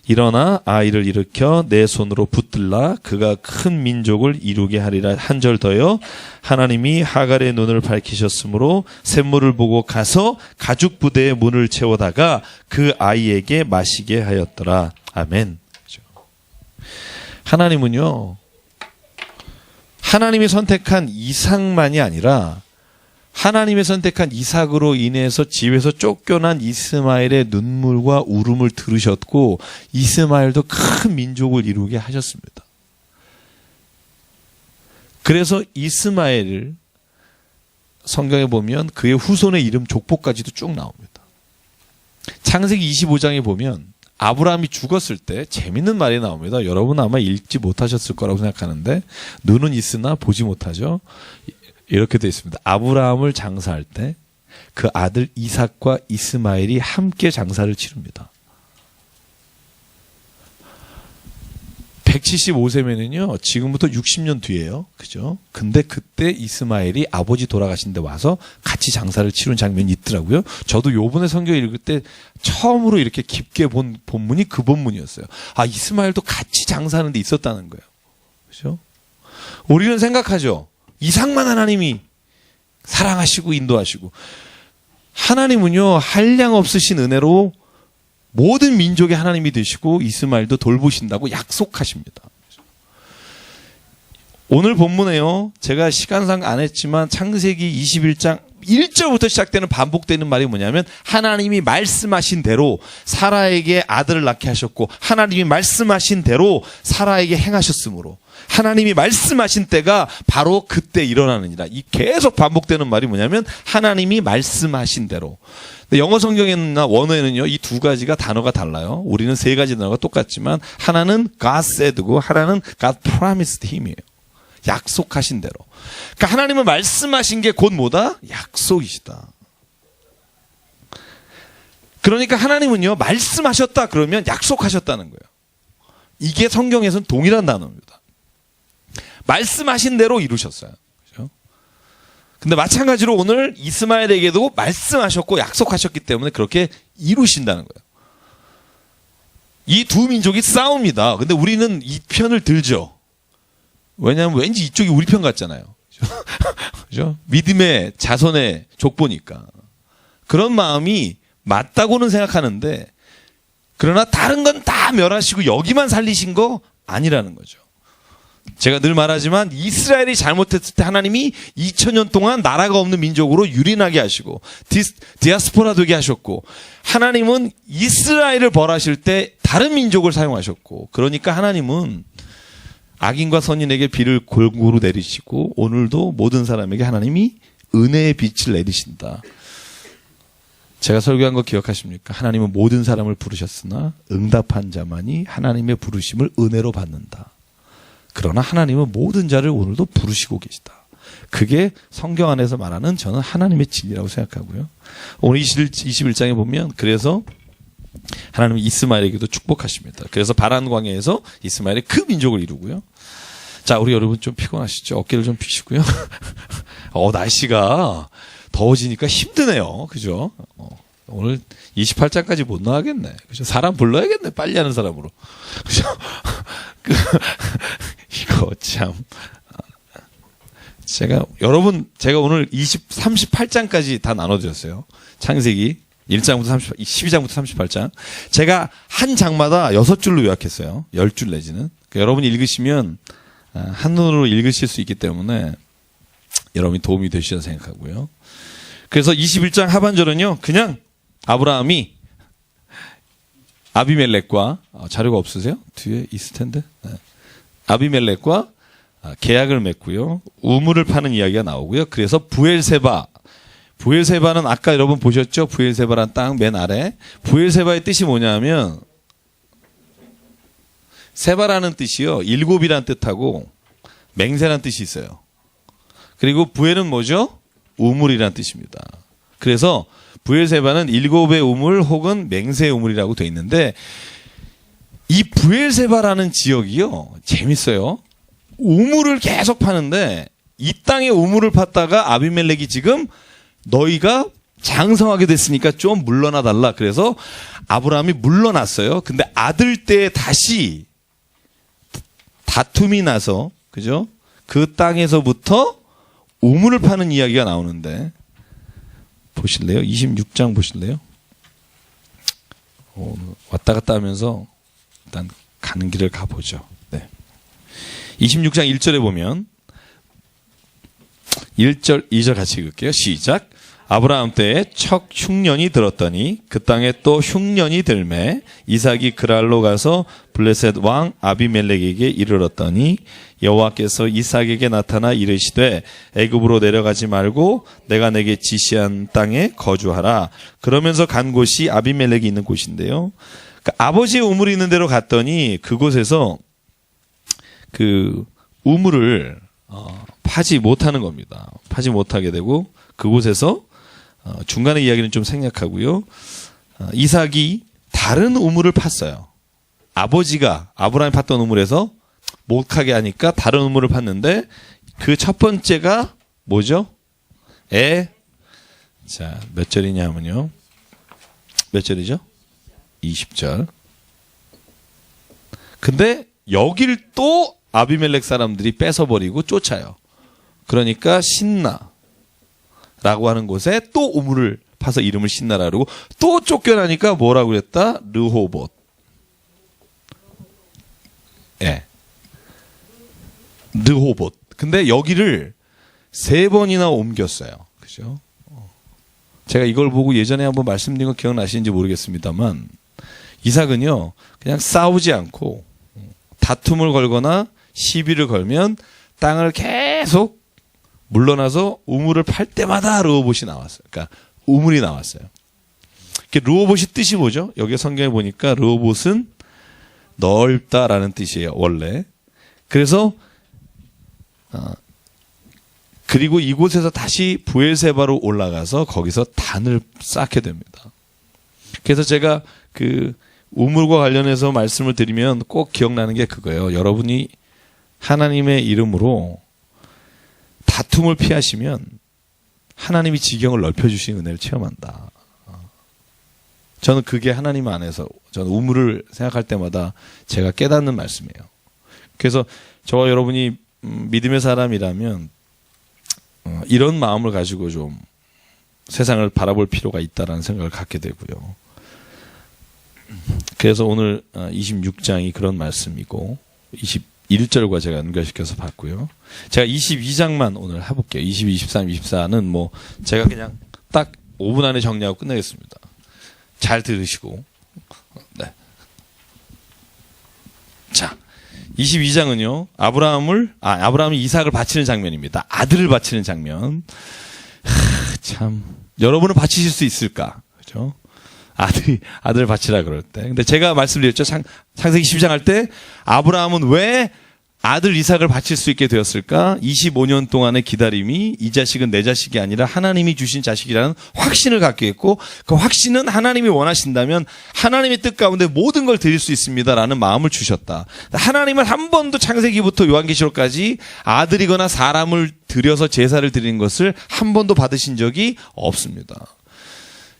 일어나 아이를 일으켜 내 손으로 붙들라. 그가 큰 민족을 이루게 하리라. 한 절 더요. 하나님이 하갈의 눈을 밝히셨으므로 샘물을 보고 가서 가죽 부대의 문을 채우다가 그 아이에게 마시게 하였더라. 아멘. 하나님은요, 하나님이 선택한 이삭만이 아니라 하나님이 선택한 이삭으로 인해서 집에서 쫓겨난 이스마엘의 눈물과 울음을 들으셨고, 이스마엘도 큰 민족을 이루게 하셨습니다. 그래서 이스마엘을 성경에 보면 그의 후손의 이름 족보까지도 쭉 나옵니다. 창세기 25장에 보면 아브라함이 죽었을 때 재밌는 말이 나옵니다. 여러분 아마 읽지 못하셨을 거라고 생각하는데, 눈은 있으나 보지 못하죠. 이렇게 되어 있습니다. 아브라함을 장사할 때 그 아들 이삭과 이스마엘이 함께 장사를 치릅니다. 175세면은요, 지금부터 60년 뒤에요. 그죠? 근데 그때 이스마엘이 아버지 돌아가신 데 와서 같이 장사를 치른 장면이 있더라고요. 저도 요번에 성경 읽을 때 처음으로 이렇게 깊게 본 본문이 그 본문이었어요. 아, 이스마엘도 같이 장사하는 데 있었다는 거예요. 그죠? 우리는 생각하죠. 이삭만 하나님이 사랑하시고 인도하시고, 하나님은요, 한량 없으신 은혜로 모든 민족의 하나님이 되시고 이스마엘도 돌보신다고 약속하십니다. 오늘 본문에요, 제가 시간상 안 했지만 창세기 21장 1절부터 시작되는 반복되는 말이 뭐냐면, 하나님이 말씀하신 대로 사라에게 아들을 낳게 하셨고, 하나님이 말씀하신 대로 사라에게 행하셨으므로 하나님이 말씀하신 때가 바로 그때 일어나느니라. 이 계속 반복되는 말이 뭐냐면, 하나님이 말씀하신 대로. 근데 영어 성경에나 원어에는요, 이 두 가지가 단어가 달라요. 우리는 세 가지 단어가 똑같지만 하나는 God said고 하나는 God promised him이에요. 약속하신 대로. 그러니까 하나님은 말씀하신 게 곧 뭐다? 약속이시다. 그러니까 하나님은요, 말씀하셨다 그러면 약속하셨다는 거예요. 이게 성경에서는 동일한 단어입니다. 말씀하신 대로 이루셨어요. 그렇죠? 근데 마찬가지로 오늘 이스마엘에게도 말씀하셨고 약속하셨기 때문에 그렇게 이루신다는 거예요. 이 두 민족이 싸웁니다. 근데 우리는 이 편을 들죠. 왜냐하면 왠지 이쪽이 우리 편 같잖아요. 그죠? 믿음의 자손의 족보니까. 그런 마음이 맞다고는 생각하는데, 그러나 다른 건 다 멸하시고 여기만 살리신 거 아니라는 거죠. 제가 늘 말하지만 이스라엘이 잘못했을 때 하나님이 2000년 동안 나라가 없는 민족으로 유린하게 하시고 디아스포라 되게 하셨고, 하나님은 이스라엘을 벌하실 때 다른 민족을 사용하셨고, 그러니까 하나님은 악인과 선인에게 비를 골고루 내리시고 오늘도 모든 사람에게 하나님이 은혜의 빛을 내리신다. 제가 설교한 거 기억하십니까? 하나님은 모든 사람을 부르셨으나 응답한 자만이 하나님의 부르심을 은혜로 받는다. 그러나 하나님은 모든 자를 오늘도 부르시고 계시다. 그게 성경 안에서 말하는 저는 하나님의 진리라고 생각하고요. 오늘 21장에 보면 그래서 하나님은 이스마엘에게도 축복하십니다. 그래서 바란 광야에서 이스마엘이 그 민족을 이루고요. 자, 우리 여러분 좀 피곤하시죠? 어깨를 좀 펴시고요. 날씨가 더워지니까 힘드네요. 그죠? 오늘 28장까지 못 나가겠네. 그죠? 사람 불러야겠네. 빨리 하는 사람으로. 그죠? 이거 참. 제가 오늘 38장까지 다 나눠드렸어요. 창세기 1장부터 12장부터 38장. 제가 한 장마다 6줄로 요약했어요. 10줄 내지는. 그러니까 여러분이 읽으시면 한눈으로 읽으실 수 있기 때문에 여러분이 도움이 되시리라 생각하고요. 그래서 21장 하반절은요, 그냥 아브라함이 아비멜렉과, 자료가 없으세요? 뒤에 있을 텐데. 네. 아비멜렉과 계약을 맺고요. 우물을 파는 이야기가 나오고요. 그래서 부엘세바는 아까 여러분 보셨죠? 부엘세바란 땅 맨 아래. 부엘세바의 뜻이 뭐냐면, 세바라는 뜻이요, 일곱이란 뜻하고 맹세란 뜻이 있어요. 그리고 부엘은 뭐죠? 우물이란 뜻입니다. 그래서 부엘세바는 일곱의 우물 혹은 맹세의 우물이라고 돼 있는데, 이 부엘세바라는 지역이요, 재밌어요. 우물을 계속 파는데, 이 땅에 우물을 팠다가 아비멜렉이 지금 너희가 장성하게 됐으니까 좀 물러나 달라. 그래서 아브라함이 물러났어요. 근데 아들 때 다시 다툼이 나서, 그죠? 그 땅에서부터 우물을 파는 이야기가 나오는데, 보실래요? 26장 보실래요? 왔다 갔다 하면서 일단 가는 길을 가보죠. 네. 26장 1절에 보면 1절, 2절 같이 읽을게요. 시작. 아브라함 때에 척 흉년이 들었더니 그 땅에 또 흉년이 들매 이삭이 그랄로 가서 블레셋 왕 아비멜렉에게 이르렀더니 여호와께서 이삭에게 나타나 이르시되 애굽으로 내려가지 말고 내가 내게 지시한 땅에 거주하라. 그러면서 간 곳이 아비멜렉이 있는 곳인데요. 그러니까 아버지의 우물이 있는 데로 갔더니 그곳에서 그 우물을 파지 못하는 겁니다. 파지 못하게 되고 그곳에서 중간의 이야기는 좀 생략하고요. 이삭이 다른 우물을 팠어요. 아버지가 아브라함이 팠던 우물에서 못 가게 하니까 다른 우물을 팠는데 그 첫 번째가 뭐죠? 자, 몇 절이냐면요. 몇 절이죠? 20절. 근데 여길 또 아비멜렉 사람들이 뺏어버리고 쫓아요. 그러니까 신나 라고 하는 곳에 또 우물을 파서 이름을 신나라 그러고, 또 쫓겨나니까 뭐라고 그랬다? 르호봇. 예. 르호봇. 근데 여기를 3번이나 옮겼어요. 그죠? 제가 이걸 보고 예전에 한번 말씀드린 거 기억나시는지 모르겠습니다만, 이삭은요, 그냥 싸우지 않고 다툼을 걸거나 시비를 걸면 땅을 계속 물러나서 우물을 팔 때마다 르호봇이 나왔어요. 그러니까 우물이 나왔어요. 르호봇이 뜻이 뭐죠? 여기 성경에 보니까 르호봇은 넓다라는 뜻이에요, 원래. 그래서 그리고 이곳에서 다시 부엘세바로 올라가서 거기서 단을 쌓게 됩니다. 그래서 제가 그 우물과 관련해서 말씀을 드리면 꼭 기억나는 게 그거예요. 여러분이 하나님의 이름으로 다툼을 피하시면 하나님이 지경을 넓혀주신 은혜를 체험한다. 저는 그게 하나님 안에서 저는 우물을 생각할 때마다 제가 깨닫는 말씀이에요. 그래서 저와 여러분이 믿음의 사람이라면 이런 마음을 가지고 좀 세상을 바라볼 필요가 있다라는 생각을 갖게 되고요. 그래서 오늘 26장이 그런 말씀이고 21절과 제가 연결시켜서 봤고요. 제가 22장만 오늘 해볼게요. 22, 23, 24는 뭐 제가 그냥 딱 5분 안에 정리하고 끝내겠습니다. 잘 들으시고. 네. 자, 22장은요. 아브라함이 이삭을 바치는 장면입니다. 아들을 바치는 장면. 참 여러분은 바치실 수 있을까? 그렇죠? 아들을 바치라 그럴 때. 근데 제가 말씀드렸죠. 창세기 12장 할 때 아브라함은 왜 아들 이삭을 바칠 수 있게 되었을까? 25년 동안의 기다림이 이 자식은 내 자식이 아니라 하나님이 주신 자식이라는 확신을 갖게 했고 그 확신은 하나님이 원하신다면 하나님의 뜻 가운데 모든 걸 드릴 수 있습니다라는 마음을 주셨다. 하나님은 한 번도 창세기부터 요한계시록까지 아들이거나 사람을 들여서 제사를 드리는 것을 한 번도 받으신 적이 없습니다.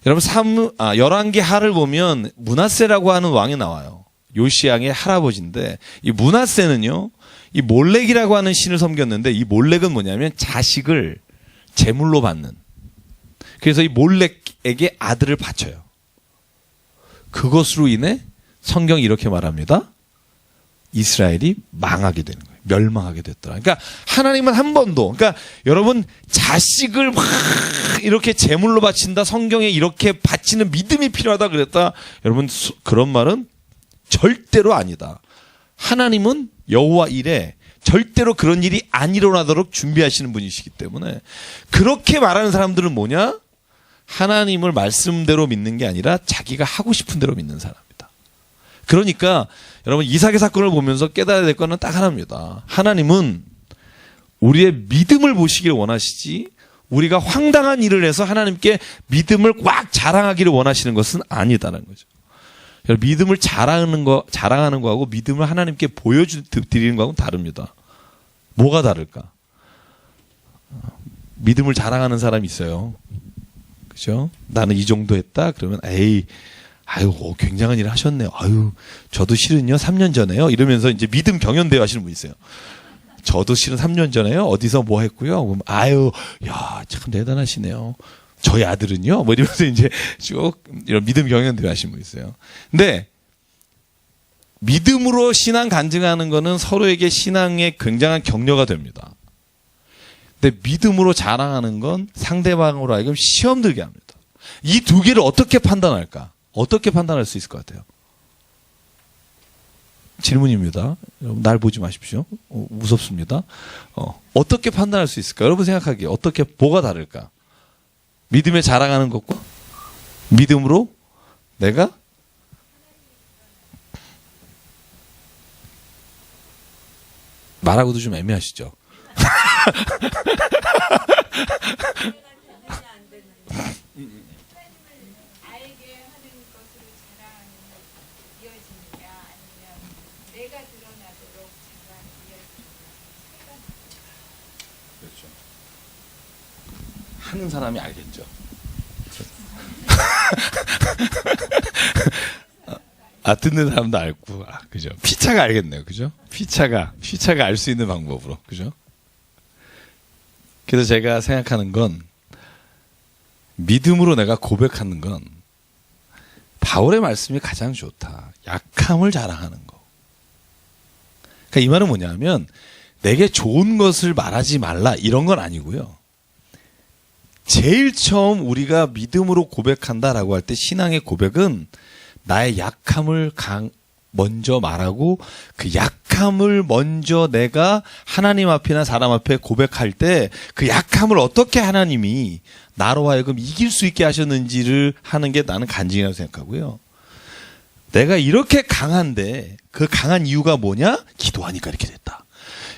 여러분 열왕기 하를 보면 므낫세라고 하는 왕이 나와요. 요시양의 할아버지인데 이 므낫세는요. 이 몰렉이라고 하는 신을 섬겼는데 이 몰렉은 뭐냐면 자식을 제물로 받는. 그래서 이 몰렉에게 아들을 바쳐요. 그것으로 인해 성경이 이렇게 말합니다. 이스라엘이 망하게 되는 거예요. 멸망하게 됐더라. 그러니까 하나님은 한 번도, 그러니까 여러분 자식을 막 이렇게 제물로 바친다. 성경에 이렇게 바치는 믿음이 필요하다 그랬다. 여러분 그런 말은 절대로 아니다. 하나님은 여호와 일에 절대로 그런 일이 안 일어나도록 준비하시는 분이시기 때문에 그렇게 말하는 사람들은 뭐냐? 하나님을 말씀대로 믿는 게 아니라 자기가 하고 싶은 대로 믿는 사람이다. 그러니까 여러분 이삭의 사건을 보면서 깨달아야 될 거는 딱 하나입니다. 하나님은 우리의 믿음을 보시길 원하시지 우리가 황당한 일을 해서 하나님께 믿음을 꽉 자랑하기를 원하시는 것은 아니다라는 거죠. 믿음을 자랑하는 거하고 믿음을 하나님께 보여드리는 거하고는 다릅니다. 뭐가 다를까? 믿음을 자랑하는 사람이 있어요. 그죠? 나는 이 정도 했다? 그러면, 굉장한 일을 하셨네요. 저도 실은요, 3년 전에요. 이러면서 이제 믿음 경연대회 하시는 분 있어요. 저도 실은 3년 전에요. 어디서 뭐 했고요. 그럼, 참 대단하시네요. 저희 아들은요, 뭐 이러면서 이제 쭉 이런 믿음 경연대회 하시는 분 있어요. 근데 믿음으로 신앙 간증하는 거는 서로에게 신앙의 굉장한 격려가 됩니다. 근데 믿음으로 자랑하는 건 상대방으로 하여금 시험 들게 합니다. 이 두 개를 어떻게 판단할까? 어떻게 판단할 수 있을 것 같아요? 질문입니다. 여러분 날 보지 마십시오. 무섭습니다. 어떻게 판단할 수 있을까? 여러분 생각하기에 뭐가 다를까? 믿음에 자랑하는 것과 믿음으로 내가 말하고도 좀 애매하시죠? 하는 사람이 알겠죠. 듣는 사람도 알고, 그죠. 피차가 알겠네요, 그죠. 피차가 알 수 있는 방법으로, 그죠. 그래서 제가 생각하는 건 믿음으로 내가 고백하는 건 바울의 말씀이 가장 좋다. 약함을 자랑하는 거. 그러니까 이 말은 뭐냐면 내게 좋은 것을 말하지 말라 이런 건 아니고요. 제일 처음 우리가 믿음으로 고백한다라고 할 때 신앙의 고백은 나의 약함을 먼저 말하고 그 약함을 먼저 내가 하나님 앞이나 사람 앞에 고백할 때 그 약함을 어떻게 하나님이 나로 하여금 이길 수 있게 하셨는지를 하는 게 나는 간증이라고 생각하고요. 내가 이렇게 강한데 그 강한 이유가 뭐냐? 기도하니까 이렇게 됐다.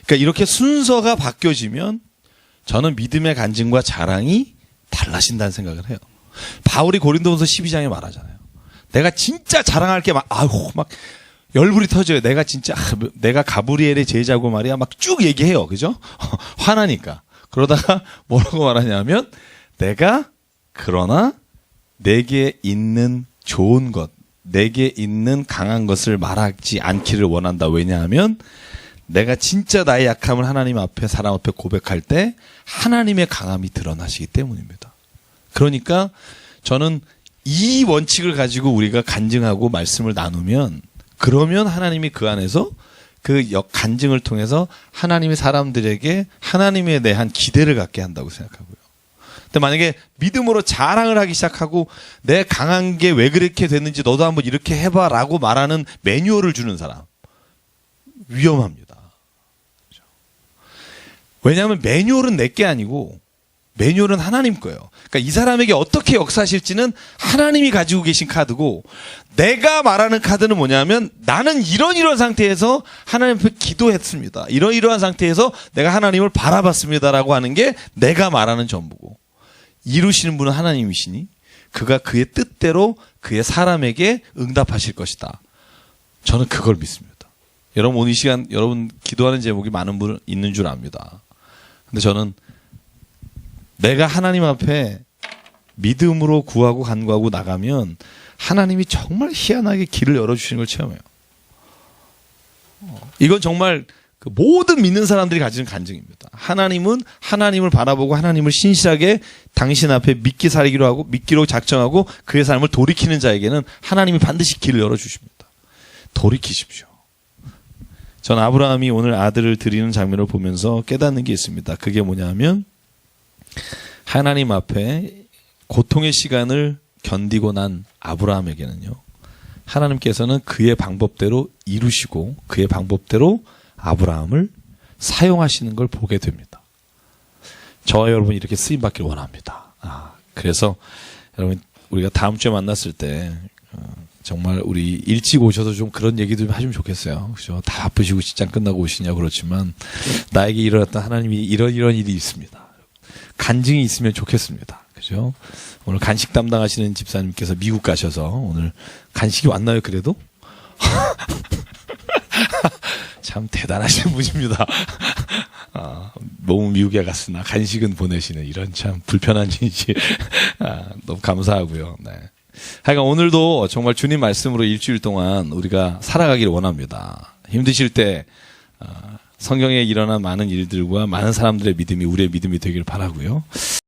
그러니까 이렇게 순서가 바뀌어지면 저는 믿음의 간증과 자랑이 달라진다는 생각을 해요. 바울이 고린도전서 12장에 말하잖아요. 내가 진짜 자랑할 게 막 열불이 터져요. 내가 가브리엘의 제자고 말이야. 막 쭉 얘기해요. 그죠? 화나니까. 그러다가 뭐라고 말하냐면 그러나 내게 있는 좋은 것, 내게 있는 강한 것을 말하지 않기를 원한다. 왜냐하면 내가 진짜 나의 약함을 하나님 앞에, 사람 앞에 고백할 때 하나님의 강함이 드러나시기 때문입니다. 그러니까 저는 이 원칙을 가지고 우리가 간증하고 말씀을 나누면, 그러면 하나님이 그 안에서 그 간증을 통해서 하나님이 사람들에게 하나님에 대한 기대를 갖게 한다고 생각하고요. 근데 만약에 믿음으로 자랑을 하기 시작하고 내 강한 게 왜 그렇게 됐는지 너도 한번 이렇게 해봐라고 말하는 매뉴얼을 주는 사람, 위험합니다. 그렇죠? 왜냐하면 매뉴얼은 내 게 아니고 매뉴얼은 하나님 거예요. 그러니까 이 사람에게 어떻게 역사하실지는 하나님이 가지고 계신 카드고, 내가 말하는 카드는 뭐냐면 나는 이런 상태에서 하나님 앞에 기도했습니다. 이러한 상태에서 내가 하나님을 바라봤습니다라고 하는 게 내가 말하는 전부고, 이루시는 분은 하나님이시니 그가 그의 뜻대로 그의 사람에게 응답하실 것이다. 저는 그걸 믿습니다. 여러분 오늘 이 시간 여러분 기도하는 제목이 많은 분 있는 줄 압니다. 근데 저는 내가 하나님 앞에 믿음으로 구하고 간구하고 나가면 하나님이 정말 희한하게 길을 열어주시는 걸 체험해요. 이건 정말 그 모든 믿는 사람들이 가지는 간증입니다. 하나님은 하나님을 바라보고 하나님을 신실하게 당신 앞에 믿기 살기로 하고 믿기로 작정하고 그의 삶을 돌이키는 자에게는 하나님이 반드시 길을 열어주십니다. 돌이키십시오. 전 아브라함이 오늘 아들을 드리는 장면을 보면서 깨닫는 게 있습니다. 그게 뭐냐면 하나님 앞에 고통의 시간을 견디고 난 아브라함에게는요, 하나님께서는 그의 방법대로 이루시고 그의 방법대로 아브라함을 사용하시는 걸 보게 됩니다. 저와 여러분 이렇게 쓰임받길 원합니다. 그래서 여러분 우리가 다음 주에 만났을 때 정말 우리 일찍 오셔서 좀 그런 얘기도 좀 하시면 좋겠어요. 그죠? 다 바쁘시고 직장 끝나고 오시냐 그렇지만 나에게 일어났던 하나님이 이런 일이 있습니다. 간증이 있으면 좋겠습니다. 그죠? 오늘 간식 담당하시는 집사님께서 미국 가셔서 오늘 간식이 왔나요, 그래도? 참 대단하신 분입니다. 너무 미국에 갔으나 간식은 보내시는 이런 참 불편한 진실. 너무 감사하고요. 네. 하여간 오늘도 정말 주님 말씀으로 일주일 동안 우리가 살아가기를 원합니다. 힘드실 때 성경에 일어난 많은 일들과 많은 사람들의 믿음이 우리의 믿음이 되기를 바라고요.